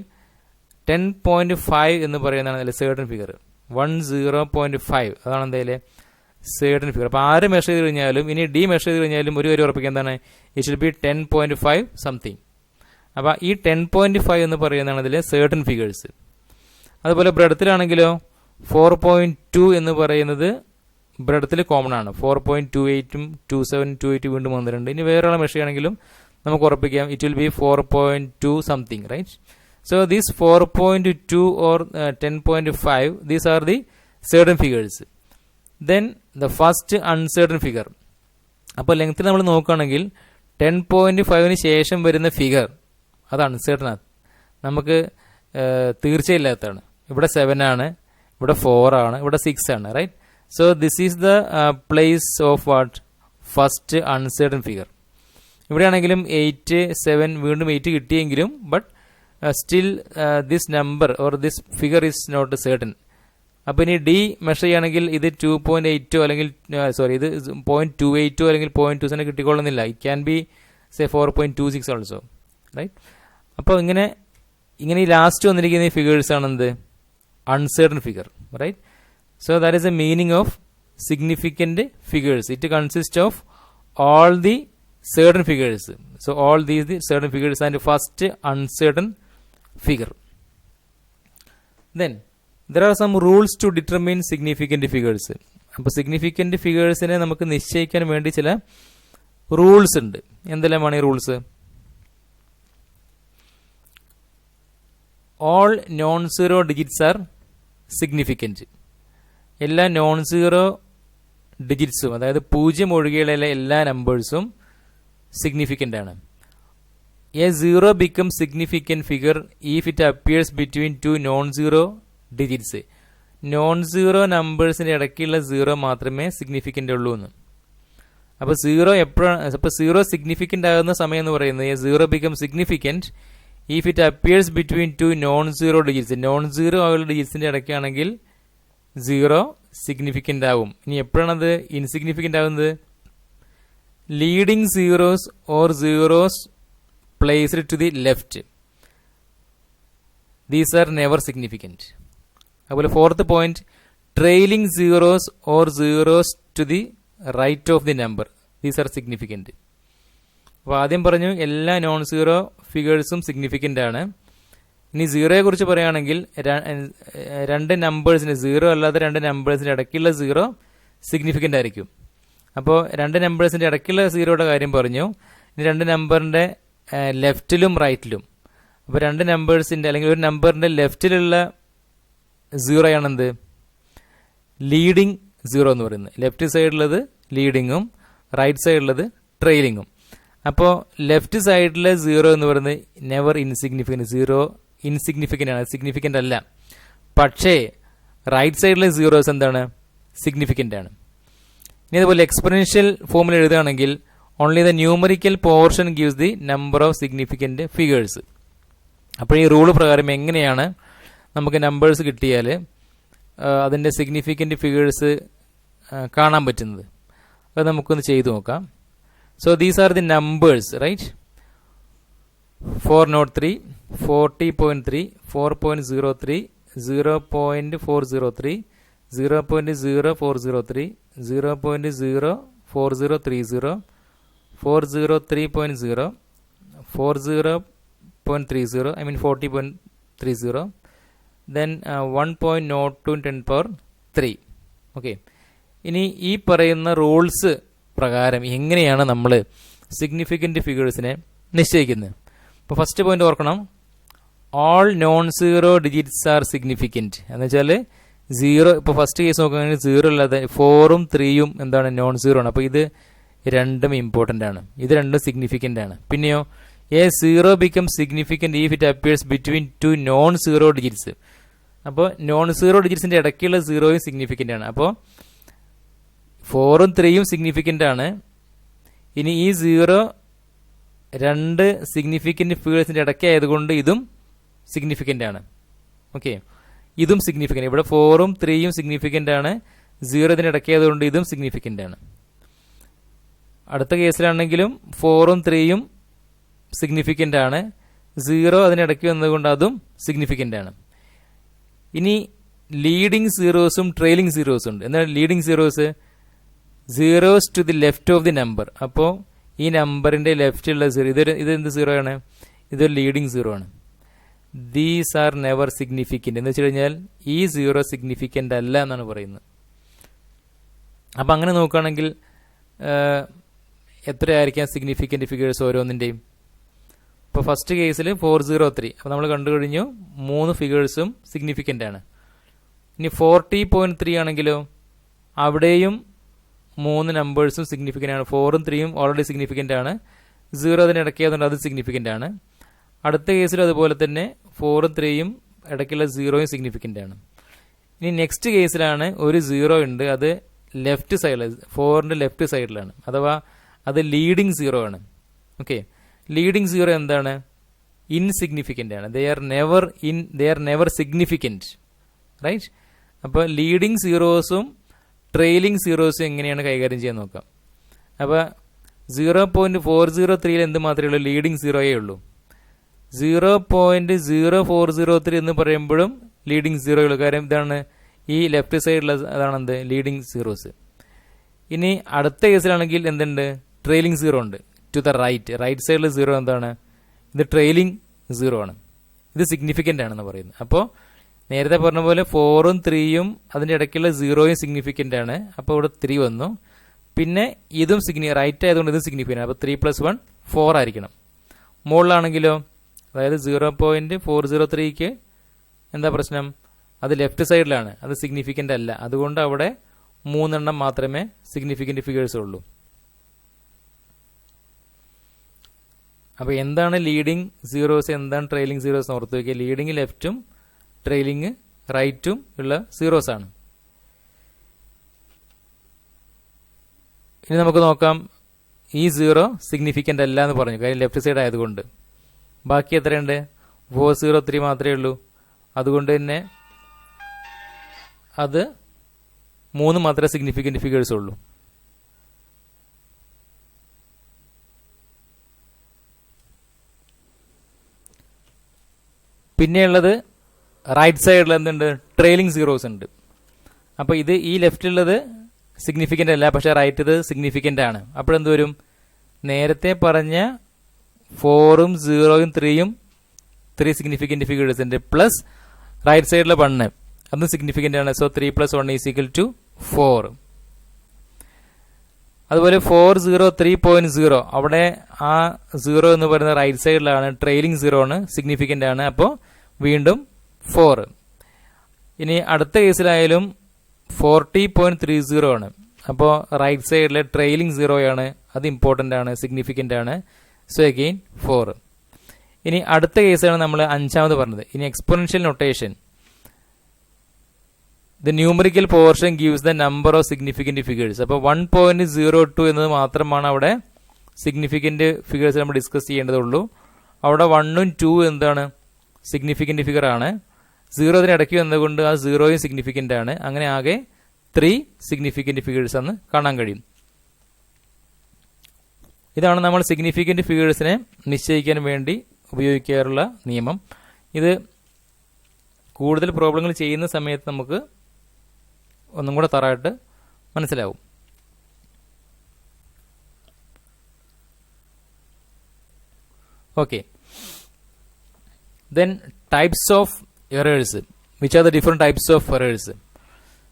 [SPEAKER 1] 10.5 എന്ന് പറയുന്നതാണ് അതിൽ certain ഫിഗർ. 10.5 അതാണ് എന്തായാലും certain ഫിഗർ. അപ്പോൾ ആര് മെഷർ ചെയ്ത് കഴിഞ്ഞാലും, ഇനി ഡി മെഷർ ചെയ്ത് കഴിഞ്ഞാലും ഒരു കാര്യം ഉറപ്പിക്കുക, എന്താണ്? It should be 10.5 something. അപ്പോൾ ഈ 10.5 എന്ന് പറയുന്നതാണ് അതിലെ certain ഫിഗേഴ്സ്. അതുപോലെ ബ്രെഡത്തിലാണെങ്കിലോ 4.2 എന്ന് പറയുന്നത് ബ്രെഡത്തിൽ കോമൺ ആണ്. 4.28ഉം 27, 28 വീണ്ടും വന്നിട്ടുണ്ട്. ഇനി വേറെ ആളെ മെഷർ ചെയ്യുകയാണെങ്കിലും നമുക്ക് ഉറപ്പിക്കാം it will be 4.2 something, right? So these 4.2 or 10.5, these are the certain figures. Then the first uncertain figure. അപ്പോൾ ലെങ്ത്തിൽ നമ്മൾ നോക്കുകയാണെങ്കിൽ 10.5ന് ശേഷം വരുന്ന ഫിഗർ അത് അൺസേർട്ടൺ ആണ്, നമുക്ക് തീർച്ചയില്ലാത്തതാണ്. ഇവിടെ 7 ആണ്, ഇവിടെ 4 ആണ്, ഇവിടെ 6 ആണ്, right. So this is the place of what first uncertain figure. ഇവിടെയാണെങ്കിലും 8, 7 വീണ്ടും 8 കിട്ടിയെങ്കിലും but still this number or this figure is not certain. അപ്പോൾ ഇനി ഡി മെഷർ ചെയ്യുകയാണെങ്കിൽ ഇത് 2.8 അല്ലെങ്കിൽ ഇത് 0.28 അല്ലെങ്കിൽ 0.27 കിട്ടിക്കൊള്ളുന്നില്ല. It can be say 4.26 also, right. അപ്പോൾ ഇങ്ങനെ ഈ ലാസ്റ്റ് വന്നിരിക്കുന്ന ഈ ഫിഗേഴ്സ് ആണ് എന്ത്, uncertain figure, right. So that is a meaning of significant figures. It consist of all the certain figures. So all these the certain figures and first uncertain figure. Then there are some rules to determine significant figures. അപ്പോൾ significant ഫിഗേഴ്സിനെ നമുക്ക് നിശ്ചയിക്കാൻ വേണ്ടി ചില rules ഉണ്ട്. എന്തെല്ലാമാണ് ഈ rules? All non zero digits are significant. എല്ലാ നോൺ സീറോ ഡിജിറ്റ്സും, അതായത് 0 ഒഴികെയുള്ള എല്ലാ നമ്പേഴ്സും സിഗ്നിഫിക്കൻ്റ് ആണ്. A zero become significant figure if it appears between 2 non zero digits. Non zero നമ്പേഴ്സിൻ്റെ ഇടയ്ക്കുള്ള സീറോ മാത്രമേ സിഗ്നിഫിക്കൻ്റ് ഉള്ളൂ എന്ന്. അപ്പോൾ സീറോ എപ്പോഴാണ്, അപ്പോൾ സീറോ സിഗ്നിഫിക്കൻ്റ് ആകുന്ന സമയം എന്ന് പറയുന്നത് a zero become significant if it appears between 2 non zero digits. Non zero ആയുള്ള ഡിജിറ്റ്സിൻ്റെ ഇടയ്ക്കാണെങ്കിൽ സീറോ സിഗ്നിഫിക്കൻ്റ് ആവും. ഇനി എപ്പോഴാണത് ഇൻസിഗ്നിഫിക്കൻ്റ് ആവുന്നത്? Leading zeros or zeros placed to the left, these are never significant. അതുപോലെ 4th point, trailing zeros or zeros to the right of the number, these are significant. അപ്പോൾ ആദ്യം പറഞ്ഞു എല്ലാ നോൺ സീറോ ഫിഗേഴ്സും സിഗ്നിഫിക്കൻ്റ് ആണ്. ഇനി സീറോയെ കുറിച്ച് പറയുകയാണെങ്കിൽ രണ്ട് നമ്പേഴ്സിന്, സീറോ അല്ലാതെ രണ്ട് നമ്പേഴ്സിൻ്റെ ഇടയ്ക്കുള്ള സീറോ സിഗ്നിഫിക്കൻ്റ് ആയിരിക്കും. അപ്പോൾ രണ്ട് നമ്പേഴ്സിൻ്റെ ഇടയ്ക്കുള്ള സീറോയുടെ കാര്യം പറഞ്ഞു. ഇനി രണ്ട് നമ്പറിൻ്റെ ലെഫ്റ്റിലും റൈറ്റിലും. അപ്പോൾ രണ്ട് നമ്പേഴ്സിൻ്റെ അല്ലെങ്കിൽ ഒരു നമ്പറിൻ്റെ ലെഫ്റ്റിലുള്ള സീറോയാണെന്ത്, ലീഡിങ് സീറോ എന്ന് പറയുന്നത്. ലെഫ്റ്റ് സൈഡിലുള്ളത് ലീഡിങ്ങും റൈറ്റ് സൈഡിലുള്ളത് ട്രെയിലിങ്ങും. അപ്പോൾ ലെഫ്റ്റ് സൈഡിലെ സീറോ എന്ന് പറയുന്നത് നെവർ ഇൻസിഗ്നിഫിക്കൻറ്റ്, സീറോ ഇൻസിഗ്നിഫിക്കൻ്റ് ആണ്, സിഗ്നിഫിക്കൻ്റ് അല്ല. പക്ഷേ റൈറ്റ് സൈഡിലെ സീറോസ് എന്താണ്, സിഗ്നിഫിക്കൻ്റ് ആണ്. ഇനി അതുപോലെ എക്സ്പൊണൻഷ്യൽ ഫോമിൽ എഴുതുകയാണെങ്കിൽ only the numerical portion gives the number of significant figures. അപ്പോൾ ഈ റൂൾ പ്രകാരം എങ്ങനെയാണ് നമുക്ക് നമ്പേഴ്സ് കിട്ടിയാൽ അതിൻ്റെ സിഗ്നിഫിക്കൻ്റ് ഫിഗേഴ്സ് കാണാൻ പറ്റുന്നത്? അത് നമുക്കൊന്ന് ചെയ്തു നോക്കാം. So these are the numbers, right. 403, 40.3, 4.03, 0.403, 0.0403, 0.04030, 403.0, 40.30, I mean 40.30, then 1.02 × 10⁻3. Okay. ഇനി ഈ പറയുന്ന റൂൾസ് പ്രകാരം എങ്ങനെയാണ് നമ്മൾ സിഗ്നിഫിക്കൻറ്റ് ഫിഗേഴ്സിനെ നിശ്ചയിക്കുന്നത്? ഇപ്പോൾ ഫസ്റ്റ് പോയിന്റ് ഓർക്കണം, all non zero digits are significant. എന്ന് വെച്ചാൽ സീറോ, ഇപ്പോൾ ഫസ്റ്റ് കേസ് നോക്കുകയാണെങ്കിൽ സീറോ അല്ലാതെ 4ഉം 3ഉം എന്താണ്, നോൺ സീറോ ആണ്. അപ്പോൾ ഇത് രണ്ടും ഇമ്പോർട്ടൻ്റ് ആണ്, ഇത് രണ്ടും സിഗ്നിഫിക്കൻ്റ് ആണ്. പിന്നെയോ A zero become significant if it appears between 2 non zero digits. അപ്പോൾ നോൺ സീറോ ഡിജിറ്റ്സിൻ്റെ ഇടയ്ക്കുള്ള സീറോയും സിഗ്നിഫിക്കൻ്റ് ആണ്. അപ്പോൾ 4ഉം 3ഉം സിഗ്നിഫിക്കൻ്റ് ആണ്. ഇനി ഈ സീറോ രണ്ട് സിഗ്നിഫിക്കൻറ്റ് ഫിഗേഴ്സിൻ്റെ ഇടയ്ക്ക് ആയതുകൊണ്ട് ഇതും സിഗ്നിഫിക്കൻ്റ് ആണ്. ഓക്കെ, ഇതും സിഗ്നിഫിക്കൻ്റ്. ഇവിടെ 4ഉം 3ഉം സിഗ്നിഫിക്കൻ്റ് ആണ്, 0 ഇതിൻ്റെ ഇടയ്ക്ക് ആയതുകൊണ്ട് ഇതും സിഗ്നിഫിക്കൻ്റ് ആണ്. അടുത്ത കേസിലാണെങ്കിലും 4ഉം 3ഉം സിഗ്നിഫിക്കൻ്റ് ആണ്, 0 അതിനിടയ്ക്ക് വന്നതുകൊണ്ട് അതും സിഗ്നിഫിക്കൻ്റ് ആണ്. ഇനി ലീഡിങ് സീറോസും ട്രെയിലിംഗ് സീറോസും ഉണ്ട്. എന്നാൽ leading zeros, zeros to the left of the number. അപ്പോൾ ഈ നമ്പറിൻ്റെ ലെഫ്റ്റുള്ള സീറോ, ഇതെന്ത് സീറോ ആണ്, ഇതൊരു ലീഡിങ് സീറോ ആണ്. These are never significant. എന്ന് വെച്ച് കഴിഞ്ഞാൽ ഈ സീറോ സിഗ്നിഫിക്കൻ്റ് അല്ല എന്നാണ് പറയുന്നത്. അപ്പം അങ്ങനെ നോക്കുകയാണെങ്കിൽ എത്രയായിരിക്കാം സിഗ്നിഫിക്കൻറ്റ് ഫിഗേഴ്സ് ഓരോന്നിൻ്റെയും? ഇപ്പോൾ ഫസ്റ്റ് കേസിൽ 403, അപ്പോൾ നമ്മൾ കണ്ടു കഴിഞ്ഞു 3 ഫിഗേഴ്സും സിഗ്നിഫിക്കൻ്റ് ആണ്. ഇനി 40.3 ആണെങ്കിലോ അവിടെയും 3 നമ്പേഴ്സും സിഗ്നിഫിക്കൻ്റ് ആണ്. 4ഉം 3ഉം ഓൾറെഡി സിഗ്നിഫിക്കൻ്റ് ആണ്, 0 അതിന് ഇടയ്ക്കായതുകൊണ്ട് അത് സിഗ്നിഫിക്കൻ്റ് ആണ്. അടുത്ത കേസിലും അതുപോലെ തന്നെ 4ഉം 3ഉം ഇടയ്ക്കുള്ള 0യും സിഗ്നിഫിക്കൻ്റ് ആണ്. ഇനി നെക്സ്റ്റ് കേസിലാണ് ഒരു 0 ഉണ്ട്, അത് ലെഫ്റ്റ് സൈഡിൽ 4ന്റെ ലെഫ്റ്റ് സൈഡിലാണ്, അഥവാ അത് ലീഡിങ് 0 ആണ്. ഓക്കെ, ലീഡിങ് 0 എന്താണ്? ഇൻസിഗ്നിഫിക്കൻ്റ് ആണ്. They are never significant, right? അപ്പോൾ ലീഡിങ് സീറോസും ട്രെയിലിംഗ് സീറോസും എങ്ങനെയാണ് കൈകാര്യം ചെയ്യാൻ നോക്കാം. അപ്പോൾ 0.403 എന്ത് മാത്രമേ ഉള്ളൂ? ലീഡിങ് 0യേ ഉള്ളൂ. 0.0403 എന്ന് പറയുമ്പോഴും ലീഡിങ് 0 ഉള്ളൂ. കാര്യം ഇതാണ് ഈ ലെഫ്റ്റ് സൈഡിലുള്ള അതാണ് എന്ത്? Leading zeros. ഇനി അടുത്ത കേസിലാണെങ്കിൽ എന്തുണ്ട്? ട്രെയിലിംഗ് 0 ഉണ്ട്. ടു ദ റൈറ്റ് സൈഡിൽ 0 എന്താണ്? ഇത് ട്രെയിലിംഗ് 0 ആണ്. ഇത് സിഗ്നിഫിക്കൻ്റ് ആണെന്ന് പറയുന്നത്. അപ്പോൾ നേരത്തെ പറഞ്ഞ പോലെ 4ഉം 3യും അതിൻ്റെ ഇടയ്ക്കുള്ള 0യും സിഗ്നിഫിക്കൻ്റ് ആണ്. അപ്പോൾ ഇവിടെ 3 വന്നു. പിന്നെ ഇതും റൈറ്റ് ആയതുകൊണ്ട് ഇത് സിഗ്നിഫിക്കൻ്റ്. അപ്പോൾ 3+1 4 ആയിരിക്കണം. മുകളിലാണെങ്കിലോ, അതായത് 0.403ക്ക് എന്താ പ്രശ്നം? അത് ലെഫ്റ്റ് സൈഡിലാണ്, അത് സിഗ്നിഫിക്കൻ്റ് അല്ല. അതുകൊണ്ട് അവിടെ 3 എണ്ണം മാത്രമേ സിഗ്നിഫിക്കൻ്റ് ഫിഗേഴ്സ് ഉള്ളൂ. അപ്പോൾ എന്താണ് ലീഡിങ് സീറോസ്, എന്താണ് ട്രെയിലിംഗ് സീറോസ് എന്ന് ഓർത്ത് വയ്ക്കുക. ലീഡിങ് ലെഫ്റ്റും ട്രെയിലിംഗ് റൈറ്റും ഉള്ള സീറോസ് ആണ്. ഇനി നമുക്ക് നോക്കാം, ഈ 0 സിഗ്നിഫിക്കൻ്റ് അല്ല എന്ന് പറഞ്ഞു, കാര്യം ലെഫ്റ്റ് സൈഡ് ആയതുകൊണ്ട്. ബാക്കി എത്രയുണ്ട്? 403 മാത്രമേ ഉള്ളൂ. അതുകൊണ്ട് തന്നെ അത് 3 മാത്രമേ സിഗ്നിഫിക്കൻ്റ് ഫിഗേഴ്സ് ഉള്ളൂ. പിന്നെയുള്ളത് റൈറ്റ് സൈഡിൽ എന്തുണ്ട്? ട്രെയിലിംഗ് സീറോസ് ഉണ്ട്. അപ്പോൾ ഇത് ഈ ലെഫ്റ്റിലുള്ളത് സിഗ്നിഫിക്കൻ്റ് അല്ല, പക്ഷേ റൈറ്റ് ഇത് സിഗ്നിഫിക്കൻ്റ് ആണ്. അപ്പോഴെന്ത് വരും? നേരത്തെ പറഞ്ഞ 4ഉം 0യും 3യും 3 സിഗ്നിഫിക്കൻ്റ് ഫിഗേഴ്സ് ഉണ്ട്, പ്ലസ് റൈറ്റ് സൈഡിലെ 1 അതും സിഗ്നിഫിക്കൻ്റ് ആണ്. സോ 3+1 = 4. അതുപോലെ 403.0 അവിടെ ആ 0 എന്ന് പറയുന്നത് റൈറ്റ് സൈഡിലാണ്, ട്രെയിലിംഗ് 0 ആണ്, സിഗ്നിഫിക്കൻ്റ് ആണ്. അപ്പോൾ വീണ്ടും 4. ഇനി അടുത്ത കേസിലായാലും 40.30 ആണ്. അപ്പോൾ റൈറ്റ് സൈഡിലെ ട്രെയിലിംഗ് 0 ആണ്, അത് ഇമ്പോർട്ടൻ്റ് ആണ്, സിഗ്നിഫിക്കൻ്റ് ആണ്. So again 4. ഇനി അടുത്ത കേസാണ് നമ്മൾ 5ാമത് പറഞ്ഞത്. ഇനി exponential notation. The numerical portion gives the number of significant figures. അപ്പോൾ 1.02 എന്നത് മാത്രമാണ് അവിടെ സിഗ്നിഫിക്കൻ്റ് ഫിഗേഴ്സ് നമ്മൾ ഡിസ്കസ് ചെയ്യേണ്ടതുള്ളൂ. അവിടെ 1ഉം 2 എന്താണ്? സിഗ്നിഫിക്കൻ്റ് ഫിഗർ ആണ്. 0 ഇടയ്ക്ക് വന്നതുകൊണ്ട് ആ 0യും സിഗ്നിഫിക്കൻ്റ് ആണ്. അങ്ങനെ ആകെ 3 സിഗ്നിഫിക്കൻ്റ് ഫിഗേഴ്സ് എന്ന് കാണാൻ കഴിയും. ഇതാണ് നമ്മൾ സിഗ്നിഫിക്കൻ്റ് ഫിഗേഴ്സിനെ നിശ്ചയിക്കാൻ വേണ്ടി ഉപയോഗിക്കാറുള്ള നിയമം. ഇത് കൂടുതൽ പ്രോബ്ലങ്ങൾ ചെയ്യുന്ന സമയത്ത് നമുക്ക് ഒന്നും കൂടെ തറായിട്ട് മനസ്സിലാവും. Okay, then types of errors. Which are the different types of errors?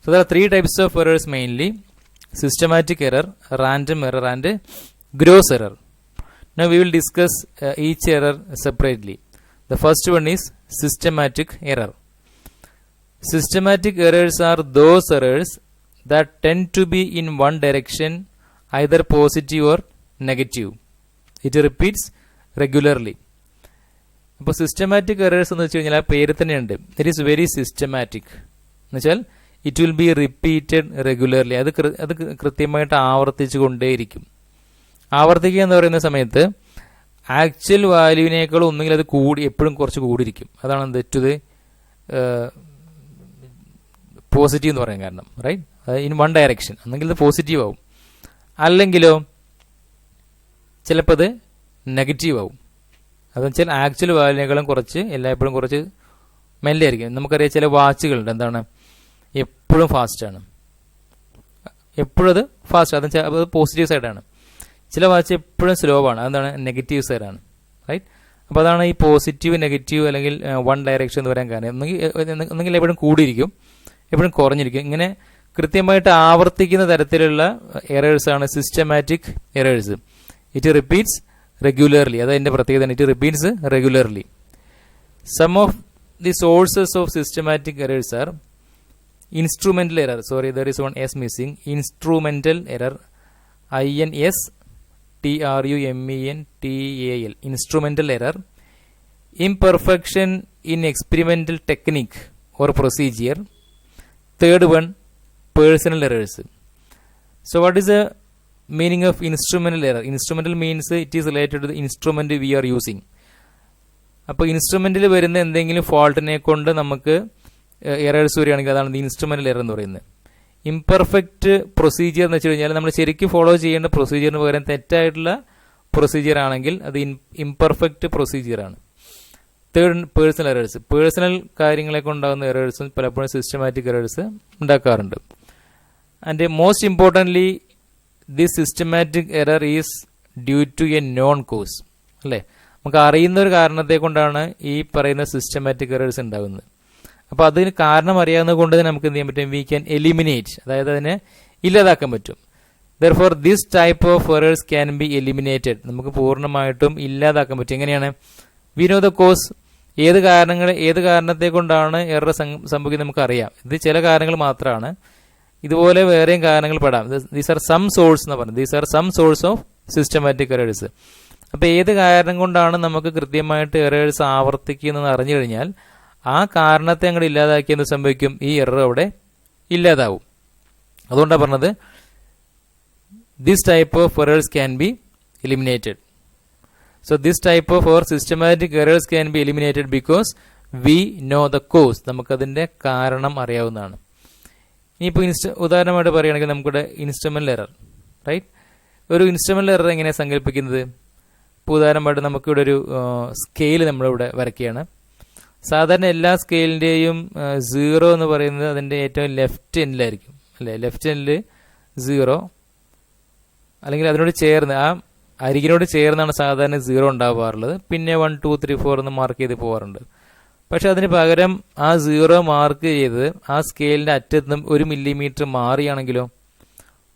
[SPEAKER 1] So there are 3 types of errors mainly: systematic error, random error and gross error. Now we will discuss each error separately. The first one is systematic error. Systematic errors are those errors that tend to be in one direction, either positive or negative. It repeats regularly. അപ്പോൾ systematic errors എന്ന് വെച്ച് കഴിഞ്ഞാൽ ആ പേര് തന്നെയുണ്ട്. It is very systematic എന്ന് വെച്ചാൽ it will be repeated regularly. അത് കൃത്യമായിട്ട് ആവർത്തിച്ചു കൊണ്ടേയിരിക്കും. ആവർത്തിക്കുക എന്ന് പറയുന്ന സമയത്ത് ആക്ച്വൽ വാല്യൂവിനേക്കാൾ ഒന്നുകിൽ അത് എപ്പോഴും കുറച്ച് കൂടിയിരിക്കും. അതാണ് എന്ത് ടു ദ പോസിറ്റീവ് എന്ന് പറയാൻ കാരണം, റൈറ്റ്? ഇൻ വൺ ഡയറക്ഷൻ ഒന്നെങ്കിൽ ഇത് പോസിറ്റീവ് ആവും, അല്ലെങ്കിലോ ചിലപ്പോൾ അത് നെഗറ്റീവ് ആവും. അതെന്ന് വെച്ചാൽ ആക്ച്വൽ വാല്യൂവിനേക്കാളും കുറച്ച് എല്ലായ്പ്പോഴും കുറച്ച് മെല്ലെ ആയിരിക്കും. നമുക്കറിയാം ചില വാച്ചുകളുണ്ട്, എന്താണ് എപ്പോഴും ഫാസ്റ്റാണ്, എപ്പോഴും അത് ഫാസ്റ്റ്, അതെന്ന് വെച്ചാൽ അത് പോസിറ്റീവ് സൈഡാണ്. ചില വാച്ച് എപ്പോഴും സ്ലോ ആണ്, അതെന്താണ് നെഗറ്റീവ് സൈഡാണ്, റൈറ്റ്? അപ്പോൾ അതാണ് ഈ പോസിറ്റീവ് നെഗറ്റീവ് അല്ലെങ്കിൽ വൺ ഡയറക്ഷൻ എന്ന് പറയാൻ കാരണം. ഒന്നെങ്കിൽ എപ്പോഴും കൂടിയിരിക്കും, എപ്പോഴും കുറഞ്ഞിരിക്കും. ഇങ്ങനെ കൃത്യമായിട്ട് ആവർത്തിക്കുന്ന തരത്തിലുള്ള എറേഴ്സാണ് systematic errors. It repeats regularly. That is the പ്രത്യേകത. It repeats regularly. Some of the sources of systematic errors are instrumental error. Sorry, there is one S missing. Instrumental error. INSTRUMENTAL. Instrumental error. Imperfection in experimental technique or procedure. Third one, personal errors. So what is the meaning of instrumental error? Instrumental means it is related to the instrument we are using. അപ്പോൾ ഇൻസ്ട്രുമെന്റിൽ വരുന്ന എന്തെങ്കിലും ഫോൾട്ടിനെ കൊണ്ട് നമുക്ക് errors വരികയാണെങ്കിൽ അതാണ് instrumental error എന്ന് പറയുന്നത്. Imperfect procedure എന്ന് വെച്ച് കഴിഞ്ഞാൽ നമ്മൾ ശരിക്കും ഫോളോ ചെയ്യേണ്ട പ്രൊസീജിയറിന് പകരം തെറ്റായിട്ടുള്ള പ്രൊസീജിയർ ആണെങ്കിൽ അത് ഇംപെർഫെക്റ്റ് പ്രൊസീജിയറാണ്. Third, personal errors. പേഴ്സണൽ കാര്യങ്ങളെ കൊണ്ടാകുന്ന എറേഴ്സും പലപ്പോഴും സിസ്റ്റമാറ്റിക് എറേഴ്സ് ഉണ്ടാക്കാറുണ്ട്. And most importantly this systematic error is due to a known cause. അല്ലേ, നമുക്ക് അറിയുന്ന ഒരു കാരണത്തെ കൊണ്ടാണ് ഈ പറയുന്ന സിസ്റ്റമാറ്റിക് എറേഴ്സ് ഉണ്ടാകുന്നത്. അപ്പോൾ അതിന് കാരണം അറിയാവുന്നത് കൊണ്ട് തന്നെ നമുക്ക് എന്ത് ചെയ്യാൻ പറ്റും? വി ക്യാൻ എലിമിനേറ്റ്, അതായത് അതിനെ ഇല്ലാതാക്കാൻ പറ്റും. Therefore, this type of errors can be eliminated. നമുക്ക് പൂർണ്ണമായിട്ടും ഇല്ലാതാക്കാൻ പറ്റും. എങ്ങനെയാണ്? We know the cause. ഏത് കാരണത്തെ കൊണ്ടാണ് എറർ സംഭവിക്കുന്നത് നമുക്കറിയാം. ഇത് ചില കാരണങ്ങൾ മാത്രമാണ്. ഇതുപോലെ വേറെയും കാരണങ്ങൾ പെടാം. ദീസ് ആർ സം സോഴ്സ് എന്ന് പറയുന്നത്. These are some source of systematic errors. അപ്പോൾ ഏത് കാരണം കൊണ്ടാണ് നമുക്ക് കൃത്യമായിട്ട് എറേഴ്സ് ആവർത്തിക്കുന്നതെന്ന് അറിഞ്ഞു കഴിഞ്ഞാൽ ആ കാരണത്തെ അങ്ങോട്ട് ഇല്ലാതാക്കിയെന്ന് സംഭവിക്കും, ഈ എറർ അവിടെ ഇല്ലാതാവും. അതുകൊണ്ടാണ് പറഞ്ഞത് this type of errors can be eliminated. So this type of or systematic errors can be eliminated because we know the cause. നമുക്കതിൻ്റെ കാരണം അറിയാവുന്നതാണ്. ഇനിയിപ്പോൾ ഉദാഹരണമായിട്ട് പറയുകയാണെങ്കിൽ നമുക്കിവിടെ ഇൻസ്ട്രുമെൻ്റൽ എറർ, റൈറ്റ്? ഒരു ഇൻസ്ട്രുമെൻ്റൽ എറർ എങ്ങനെയാണ് സങ്കല്പിക്കുന്നത്? ഇപ്പോൾ ഉദാഹരണമായിട്ട് നമുക്കിവിടെ ഒരു സ്കെയിൽ നമ്മളിവിടെ വരയ്ക്കുകയാണ്. സാധാരണ എല്ലാ സ്കെയിലിൻ്റെയും 0 എന്ന് പറയുന്നത് അതിൻ്റെ ഏറ്റവും ലെഫ്റ്റ് എൻഡിലായിരിക്കും, അല്ലേ? ലെഫ്റ്റ് എൻഡിൽ 0 അല്ലെങ്കിൽ അതിനോട് ചേർന്ന് ആ അരികിനോട് ചേർന്നാണ് സാധാരണ 0 ഉണ്ടാവാറുള്ളത്. പിന്നെ 1, 2, 3, 4 എന്ന് മാർക്ക് ചെയ്ത് പോകാറുണ്ട്. പക്ഷെ അതിന് പകരം ആ 0 മാർക്ക് ചെയ്ത് ആ സ്കെയിലിൻ്റെ അറ്റത്ത് നിന്നും 1 മില്ലിമീറ്റർ മാറിയാണെങ്കിലോ,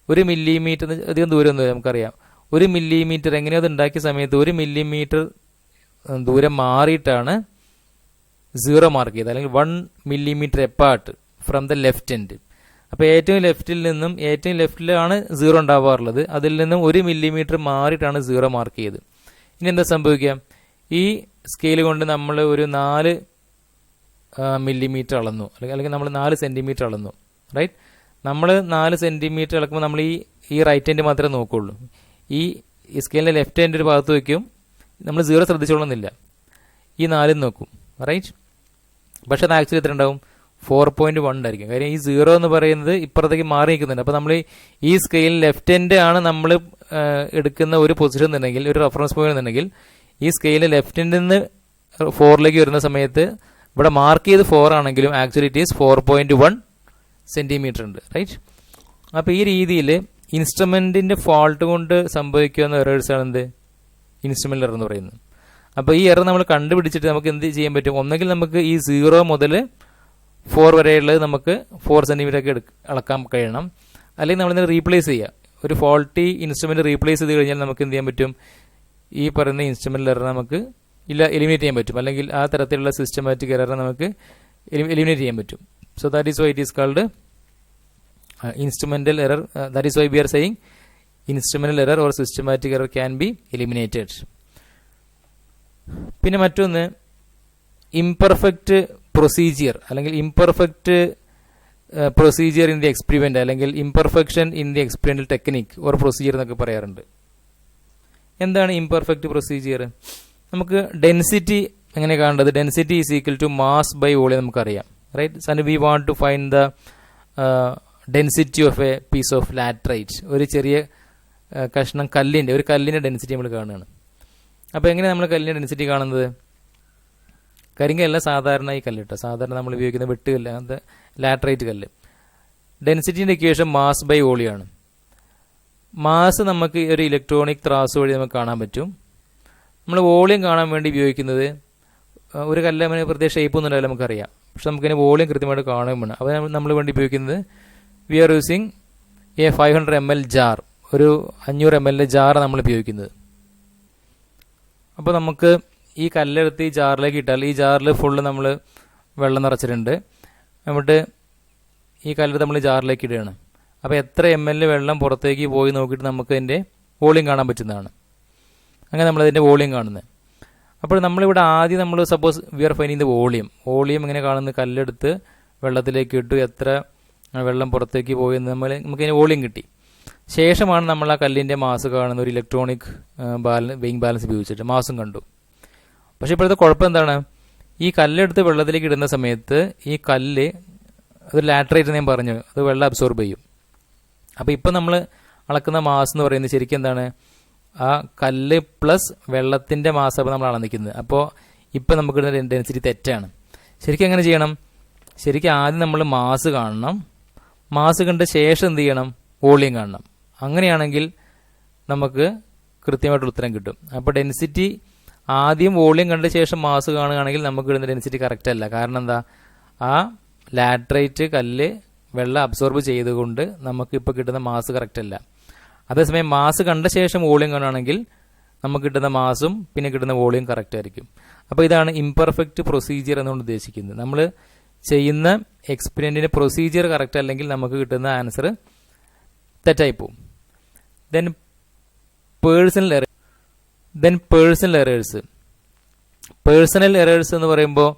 [SPEAKER 1] 1 മില്ലിമീറ്റർ അധികം ദൂരമൊന്നും നമുക്കറിയാം. 1 മില്ലിമീറ്റർ എങ്ങനെയോ അത് ഉണ്ടാക്കിയ സമയത്ത് 1 മില്ലിമീറ്റർ ദൂരം മാറിയിട്ടാണ് 0 മാർക്ക് ചെയ്തത്, അല്ലെങ്കിൽ 1 millimetre apart from the left end. അപ്പോൾ ഏറ്റവും ലെഫ്റ്റിലാണ് 0 ഉണ്ടാവാറുള്ളത്. അതിൽ നിന്നും 1 മില്ലിമീറ്റർ മാറിയിട്ടാണ് 0 മാർക്ക് ചെയ്തത്. ഇനി എന്താ സംഭവിക്കുക? ഈ സ്കെയിൽ കൊണ്ട് നമ്മൾ ഒരു 4 മില്ലിമീറ്റർ അളന്നു, അല്ലെങ്കിൽ നമ്മൾ 4 സെൻറ്റിമീറ്റർ അളന്നു, റൈറ്റ്? നമ്മൾ 4 സെൻറ്റിമീറ്റർ അളക്കുമ്പോൾ നമ്മൾ ഈ റൈറ്റ് ഹാൻഡ് മാത്രമേ നോക്കുകയുള്ളൂ. ഈ സ്കെയിലിൻ്റെ ലെഫ്റ്റ് ഹാൻഡ് ഒരു ഭാഗത്ത് വയ്ക്കും, നമ്മൾ 0 ശ്രദ്ധിച്ചോളുന്നില്ല, ഈ 4 നോക്കും, റൈറ്റ്? പക്ഷെ അത് ആക്ച്വലി എത്ര ഉണ്ടാവും? 4.1 ആയിരിക്കും. കാര്യം ഈ 0 എന്ന് പറയുന്നത് ഇപ്പുറത്തേക്ക് മാറി നിൽക്കുന്നുണ്ട്. അപ്പോൾ നമ്മൾ ഈ സ്കെയിൽ ലെഫ്റ്റ് ഹാൻഡ് ആണ് നമ്മൾ എടുക്കുന്ന ഒരു പൊസിഷൻ എന്നുണ്ടെങ്കിൽ, ഒരു റെഫറൻസ് പോയിന്റ് എന്നുണ്ടെങ്കിൽ, ഈ സ്കെയിൽ ലെഫ്റ്റ് ഹാൻഡിൽ നിന്ന് 4ലേക്ക് വരുന്ന സമയത്ത് ഇവിടെ മാർക്ക് ചെയ്ത് 4 ആണെങ്കിലും ആക്ച്വലി ഇറ്റ് ഈസ് 4.1 സെൻറ്റിമീറ്റർ ഉണ്ട്, റൈറ്റ്? അപ്പോൾ ഈ രീതിയിൽ ഇൻസ്ട്രുമെൻറ്റിൻ്റെ ഫോൾട്ട് കൊണ്ട് സംഭവിക്കുന്ന എറേഴ്സാണ് എന്ത്? ഇൻസ്ട്രുമെൻ്റൽ എറർ എന്ന് പറയുന്നത്. അപ്പോൾ ഈ എറർ നമ്മൾ കണ്ടുപിടിച്ചിട്ട് നമുക്ക് എന്ത് ചെയ്യാൻ പറ്റും? ഒന്നെങ്കിൽ നമുക്ക് ഈ 0 മുതൽ 4 വരെയുള്ളത് നമുക്ക് 4 സെൻറ്റിമീറ്റർ ഒക്കെ അളക്കാൻ കഴിയണം, അല്ലെങ്കിൽ നമ്മളിതിനെ റീപ്ലേസ് ചെയ്യുക. ഒരു ഫോൾട്ടി ഇൻസ്ട്രുമെൻറ്റ് റീപ്ലേസ് ചെയ്ത് കഴിഞ്ഞാൽ നമുക്ക് എന്ത് ചെയ്യാൻ പറ്റും? ഈ പറയുന്ന ഇൻസ്ട്രുമെൻ്റൽ എറർ നമുക്ക് എലിമിനേറ്റ് ചെയ്യാൻ പറ്റും, അല്ലെങ്കിൽ ആ തരത്തിലുള്ള സിസ്റ്റമാറ്റിക് എറർ നമുക്ക് എലിമിനേറ്റ് ചെയ്യാൻ പറ്റും. So that is why it is called instrumental error. That is why we are saying instrumental error or systematic error can be eliminated. പിന്നെ മറ്റൊന്ന് ഇംപെർഫെക്റ്റ് പ്രൊസീജിയർ, അല്ലെങ്കിൽ imperfect procedure in the experiment, അല്ലെങ്കിൽ imperfection in the experimental technique or procedure എന്നൊക്കെ പറയാറുണ്ട്. എന്താണ് imperfect procedure? നമുക്ക് density എങ്ങനെ കാണേണ്ടത്? Density is equal to mass by volume നമുക്കറിയാം, right? So we want to find the density of a piece of laterite. ഒരു ചെറിയ കഷ്ണം ഒരു കല്ലിൻ്റെ ഡെൻസിറ്റി നമ്മൾ കാണുകയാണ്. അപ്പോൾ എങ്ങനെ നമ്മൾ കല്ലിൻ്റെ ഡെൻസിറ്റി കാണുന്നത്? കരിങ്കല്ല, സാധാരണ ഈ കല്ല് കേട്ടോ, സാധാരണ നമ്മൾ ഉപയോഗിക്കുന്ന വെട്ടുകല്ല്, അങ്ങനത്തെ ലാറ്ററൈറ്റ് കല്ല്. ഡെൻസിറ്റിൻ്റെ ഇക്വേഷൻ മാസ് ബൈ വോളിയമാണ്. മാസ് നമുക്ക് ഒരു ഇലക്ട്രോണിക് ത്രാസ് വഴി നമുക്ക് കാണാൻ പറ്റും. നമ്മൾ വോളിയം കാണാൻ വേണ്ടി ഉപയോഗിക്കുന്നത് ഒരു കല്ല് അങ്ങനെ പ്രത്യേക ഷേപ്പൊന്നും ഉണ്ടാവില്ല നമുക്കറിയാം, പക്ഷെ നമുക്കതിന് വോളിയം കൃത്യമായിട്ട് കാണുകയും വേണം. അപ്പോൾ നമ്മൾ വേണ്ടി ഉപയോഗിക്കുന്നത് we are using a 500 ml jar, ഒരു 500 ml ജാർ നമ്മൾ ഉപയോഗിക്കുന്നത്. അപ്പോൾ നമുക്ക് ഈ കല്ലെടുത്ത് ഈ ജാറിലേക്ക് ഇട്ടാൽ ഈ ജാറിൽ ഫുള്ള് നമ്മൾ വെള്ളം നിറച്ചിട്ടുണ്ട്. എന്നിട്ട് ഈ കല്ലെടുത്ത് നമ്മൾ ജാറിലേക്ക് ഇടുകയാണ്. അപ്പോൾ എത്ര ml വെള്ളം പുറത്തേക്ക് പോയി നോക്കിയിട്ട് നമുക്ക് അതിൻ്റെ വോളിയം കാണാൻ പറ്റുന്നതാണ്. അങ്ങനെ നമ്മളതിൻ്റെ വോളിയം കാണുന്നത്. അപ്പോൾ നമ്മളിവിടെ ആദ്യം suppose V R finding the volume. Volume എങ്ങനെ കാണുന്നത്? കല്ലെടുത്ത് വെള്ളത്തിലേക്ക് ഇട്ടു, എത്ര വെള്ളം പുറത്തേക്ക് പോയി നമുക്കതിന് വോളിയം കിട്ടി. ശേഷമാണ് നമ്മൾ ആ കല്ലിൻ്റെ മാസ് കാണുന്ന ഒരു ഇലക്ട്രോണിക് വെയിങ് ബാലൻസ് ഉപയോഗിച്ചിട്ട് മാസും കണ്ടു. പക്ഷേ ഇപ്പോഴത്തെ കുഴപ്പം എന്താണ്? ഈ കല്ലെടുത്ത് വെള്ളത്തിലേക്ക് ഇടുന്ന സമയത്ത് ഈ കല്ല് ഒരു ലാറ്ററൈറ്റ് ഞാൻ പറഞ്ഞു, അത് വെള്ളം അബ്സോർബ് ചെയ്യും. അപ്പോൾ ഇപ്പം നമ്മൾ അളക്കുന്ന മാസ് എന്ന് പറയുന്നത് ശരിക്കും എന്താണ്? ആ കല്ല് പ്ലസ് വെള്ളത്തിൻ്റെ മാസ് അപ്പോൾ നമ്മൾ അളന്നിക്കുന്നത്. അപ്പോൾ ഇപ്പം നമുക്ക് ഡെൻസിറ്റി തെറ്റാണ്. ശരിക്കും എങ്ങനെ ചെയ്യണം? ശരിക്കും ആദ്യം നമ്മൾ മാസ് കാണണം, മാസ് കണ്ട ശേഷം എന്ത് ചെയ്യണം? വോളിയം കാണണം. അങ്ങനെയാണെങ്കിൽ നമുക്ക് കൃത്യമായിട്ടുള്ള ഉത്തരം കിട്ടും. അപ്പോൾ ഡെൻസിറ്റി ആദ്യം വോളിയം കണ്ട ശേഷം മാസ് കാണുകയാണെങ്കിൽ നമുക്ക് കിട്ടുന്ന ഡെൻസിറ്റി കറക്റ്റ് അല്ല. കാരണം എന്താ? ആ ലാറ്ററൈറ്റ് കല്ല് വെള്ളം അബ്സോർബ് ചെയ്തുകൊണ്ട് നമുക്ക് ഇപ്പോൾ കിട്ടുന്ന മാസ് കറക്റ്റ് അല്ല. അതേസമയം മാസ് കണ്ട ശേഷം വോളിയം കാണുകയാണെങ്കിൽ നമുക്ക് കിട്ടുന്ന മാസും പിന്നെ കിട്ടുന്ന വോളിയം കറക്റ്റ് ആയിരിക്കും. അപ്പോൾ ഇതാണ് ഇംപെർഫെക്റ്റ് പ്രൊസീജിയർ എന്നുകൊണ്ട് ഉദ്ദേശിക്കുന്നത്. നമ്മൾ ചെയ്യുന്ന എക്സ്പെരിമെൻറ്റിൻ്റെ പ്രൊസീജിയർ കറക്റ്റ് അല്ലെങ്കിൽ നമുക്ക് കിട്ടുന്ന ആൻസർ തെറ്റായി പോകും. ദെൻ പേഴ്സണൽ എറേഴ്സ് എന്ന് പറയുമ്പോൾ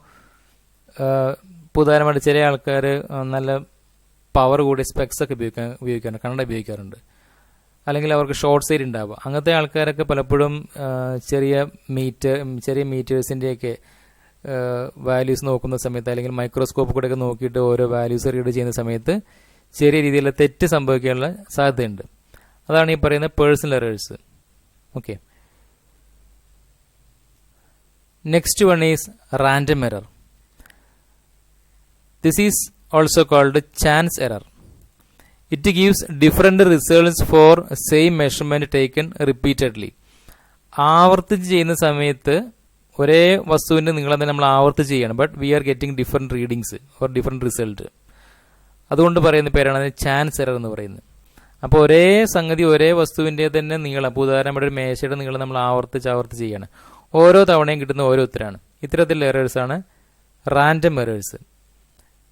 [SPEAKER 1] ഉദാഹരണമായിട്ട് ചില ആൾക്കാർ നല്ല പവർ കൂടിയ സ്പെക്സ് ഒക്കെ ഉപയോഗിക്കാറുണ്ട്, കണ്ണട ഉപയോഗിക്കാറുണ്ട്. അല്ലെങ്കിൽ അവർക്ക് ഷോർട്ട് സൈറ്റ് ഉണ്ടാവുക. അങ്ങനത്തെ ആൾക്കാരൊക്കെ പലപ്പോഴും ചെറിയ മീറ്റേഴ്സിൻ്റെയൊക്കെ വാല്യൂസ് നോക്കുന്ന സമയത്ത് അല്ലെങ്കിൽ മൈക്രോസ്കോപ്പ് കൂടെയൊക്കെ നോക്കിയിട്ട് ഓരോ വാല്യൂസ് റീഡ് ചെയ്യുന്ന സമയത്ത് ചെറിയ രീതിയിലുള്ള തെറ്റ് സംഭവിക്കാനുള്ള സാധ്യതയുണ്ട്. അതാണ് ഈ പറയുന്ന personal errors. Okay, next one is random error. This is also called chance error. It gives different results for same measurement taken repeatedly. ആവർത്തിച്ച് ചെയ്യുന്ന സമയത്ത് ഒരേ വസ്തുവിൻ്റെ നീളം തന്നെ നമ്മൾ ആവർത്തിച്ച് ചെയ്യണം. But we are getting different readings or different result. അതുകൊണ്ട് പറയുന്ന പേരാണ് ചാൻസ് എറർ എന്ന് പറയുന്നത്. അപ്പോൾ ഒരേ സംഗതി ഒരേ വസ്തുവിൻ്റെ തന്നെ നീളം, അപ്പോൾ ഉദാഹരണമായിട്ട് ഒരു മേശയുടെ നീളം നമ്മൾ ആവർത്തിച്ച് ചെയ്യണം. ഓരോ തവണയും കിട്ടുന്ന ഓരോ ഉത്തരമാണ്. ഇത്തരത്തിലുള്ള എറേഴ്സാണ് random errors.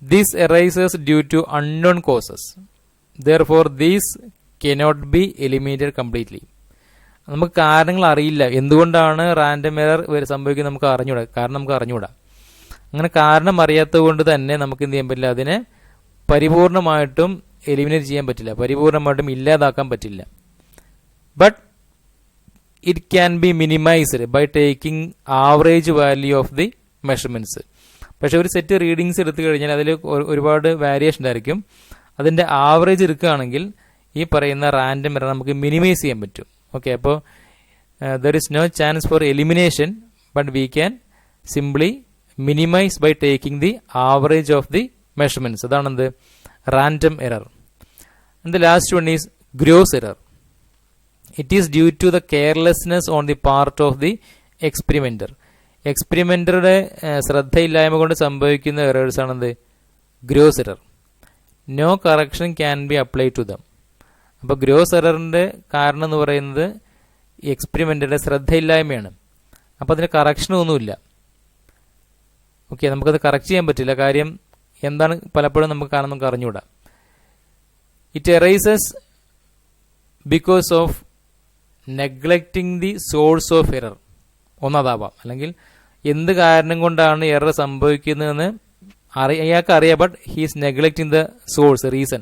[SPEAKER 1] This arises due to unknown causes. Therefore, these cannot be eliminated completely. നമുക്ക് കാരണങ്ങൾ അറിയില്ല, എന്തുകൊണ്ടാണ് റാൻഡം എറർ സംഭവിക്കുന്നത് നമുക്ക് അറിഞ്ഞൂടാ. അങ്ങനെ കാരണം അറിയാത്തത് കൊണ്ട് തന്നെ നമുക്ക് എന്ത് ചെയ്യാൻ പറ്റില്ല, അതിനെ പരിപൂർണമായിട്ടും എലിമിനേറ്റ് ചെയ്യാൻ പറ്റില്ല, പരിപൂർണമായിട്ടും ഇല്ലാതാക്കാൻ പറ്റില്ല. But it can be minimised by taking average value of the measurements. പക്ഷെ ഒരു സെറ്റ് റീഡിങ്സ് എടുത്തു കഴിഞ്ഞാൽ അതിൽ ഒരുപാട് വേരിയേഷൻ ആയിരിക്കും. അതിൻ്റെ ആവറേജ് എടുക്കുകയാണെങ്കിൽ ഈ പറയുന്ന റാൻഡം എറർ നമുക്ക് മിനിമൈസ് ചെയ്യാൻ പറ്റും. ഓക്കെ, അപ്പോൾ there is no chance for elimination, but we can simply minimise by taking the average of the measurements. അതാണെന്ത് random error. And the last one is gross error. It is due to the carelessness on the part of the experimenter. എക്സ്പെരിമെൻറ്ററുടെ ശ്രദ്ധയില്ലായ്മ കൊണ്ട് സംഭവിക്കുന്ന errors ആണെന്ത് gross error. No correction can be apply to them. അപ്പോൾ gross എററിൻ്റെ കാരണം എന്ന് പറയുന്നത് എക്സ്പെരിമെൻറ്ററുടെ ശ്രദ്ധയില്ലായ്മയാണ്. അപ്പോൾ അതിന് കറക്ഷനൊന്നുമില്ല. ഓക്കെ, നമുക്കത് കറക്റ്റ് ചെയ്യാൻ പറ്റില്ല. കാര്യം എന്താണ് പലപ്പോഴും നമുക്ക് അറിഞ്ഞുകൂടാ. It arises because of neglecting the source of error. ഒന്നതാവാം, അല്ലെങ്കിൽ എന്ത് കാരണം കൊണ്ടാണ് എറർ സംഭവിക്കുന്നതെന്ന് അയാൾക്ക് അറിയാം, but he's neglecting the source, reason.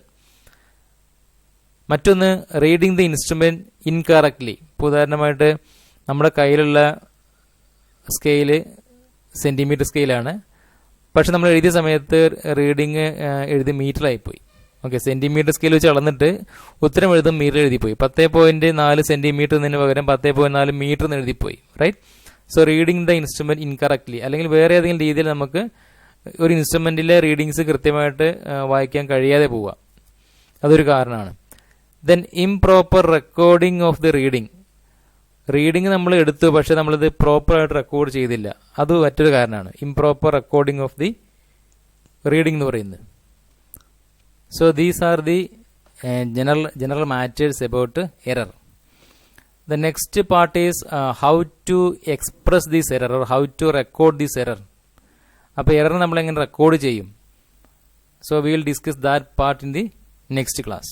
[SPEAKER 1] മറ്റൊന്ന് റീഡിങ് ദി ഇൻസ്ട്രുമെന്റ് ഇൻകറക്റ്റ്ലി. ഇപ്പോൾ ഉദാഹരണമായിട്ട് നമ്മുടെ കയ്യിലുള്ള സ്കെയില് സെൻറ്റിമീറ്റർ സ്കെയിലാണ്, പക്ഷെ നമ്മൾ എഴുതിയ സമയത്ത് റീഡിങ് എഴുതി മീറ്ററായിപ്പോയി. ഓക്കെ, സെൻറ്റിമീറ്റർ സ്കെയിൽ വെച്ച് അളന്നിട്ട് ഉത്തരം എഴുതും മീറ്റർ എഴുതിപ്പോയി. 10.4 സെൻറ്റിമീറ്റർ എന്നതിന് പകരം 10.4 മീറ്റർ എന്ന് എഴുതിപ്പോയി. Right. So reading the instrument incorrectly, അല്ലെങ്കിൽ വേറെ ഏതെങ്കിലും രീതിയിൽ നമുക്ക് ഒരു ഇൻസ്ട്രുമെന്റിലെ റീഡിങ്സ് കൃത്യമായിട്ട് വായിക്കാൻ കഴിയാതെ പോവുക, അതൊരു കാരണമാണ്. Then improper recording of the reading നമ്മൾ എടുത്തു, പക്ഷെ നമ്മളിത് പ്രോപ്പറായിട്ട് റെക്കോർഡ് ചെയ്തില്ല, അത് മറ്റൊരു കാരണമാണ്. Improper recording of the reading എന്ന് പറയുന്നത്. So these are the general matters about error. The next part is how to express this error or how to record this error. അപ്പോൾ എറർ നമ്മൾ എങ്ങനെ റെക്കോർഡ് ചെയ്യും? So we will discuss that part in the next class.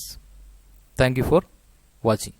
[SPEAKER 1] Thank you for watching.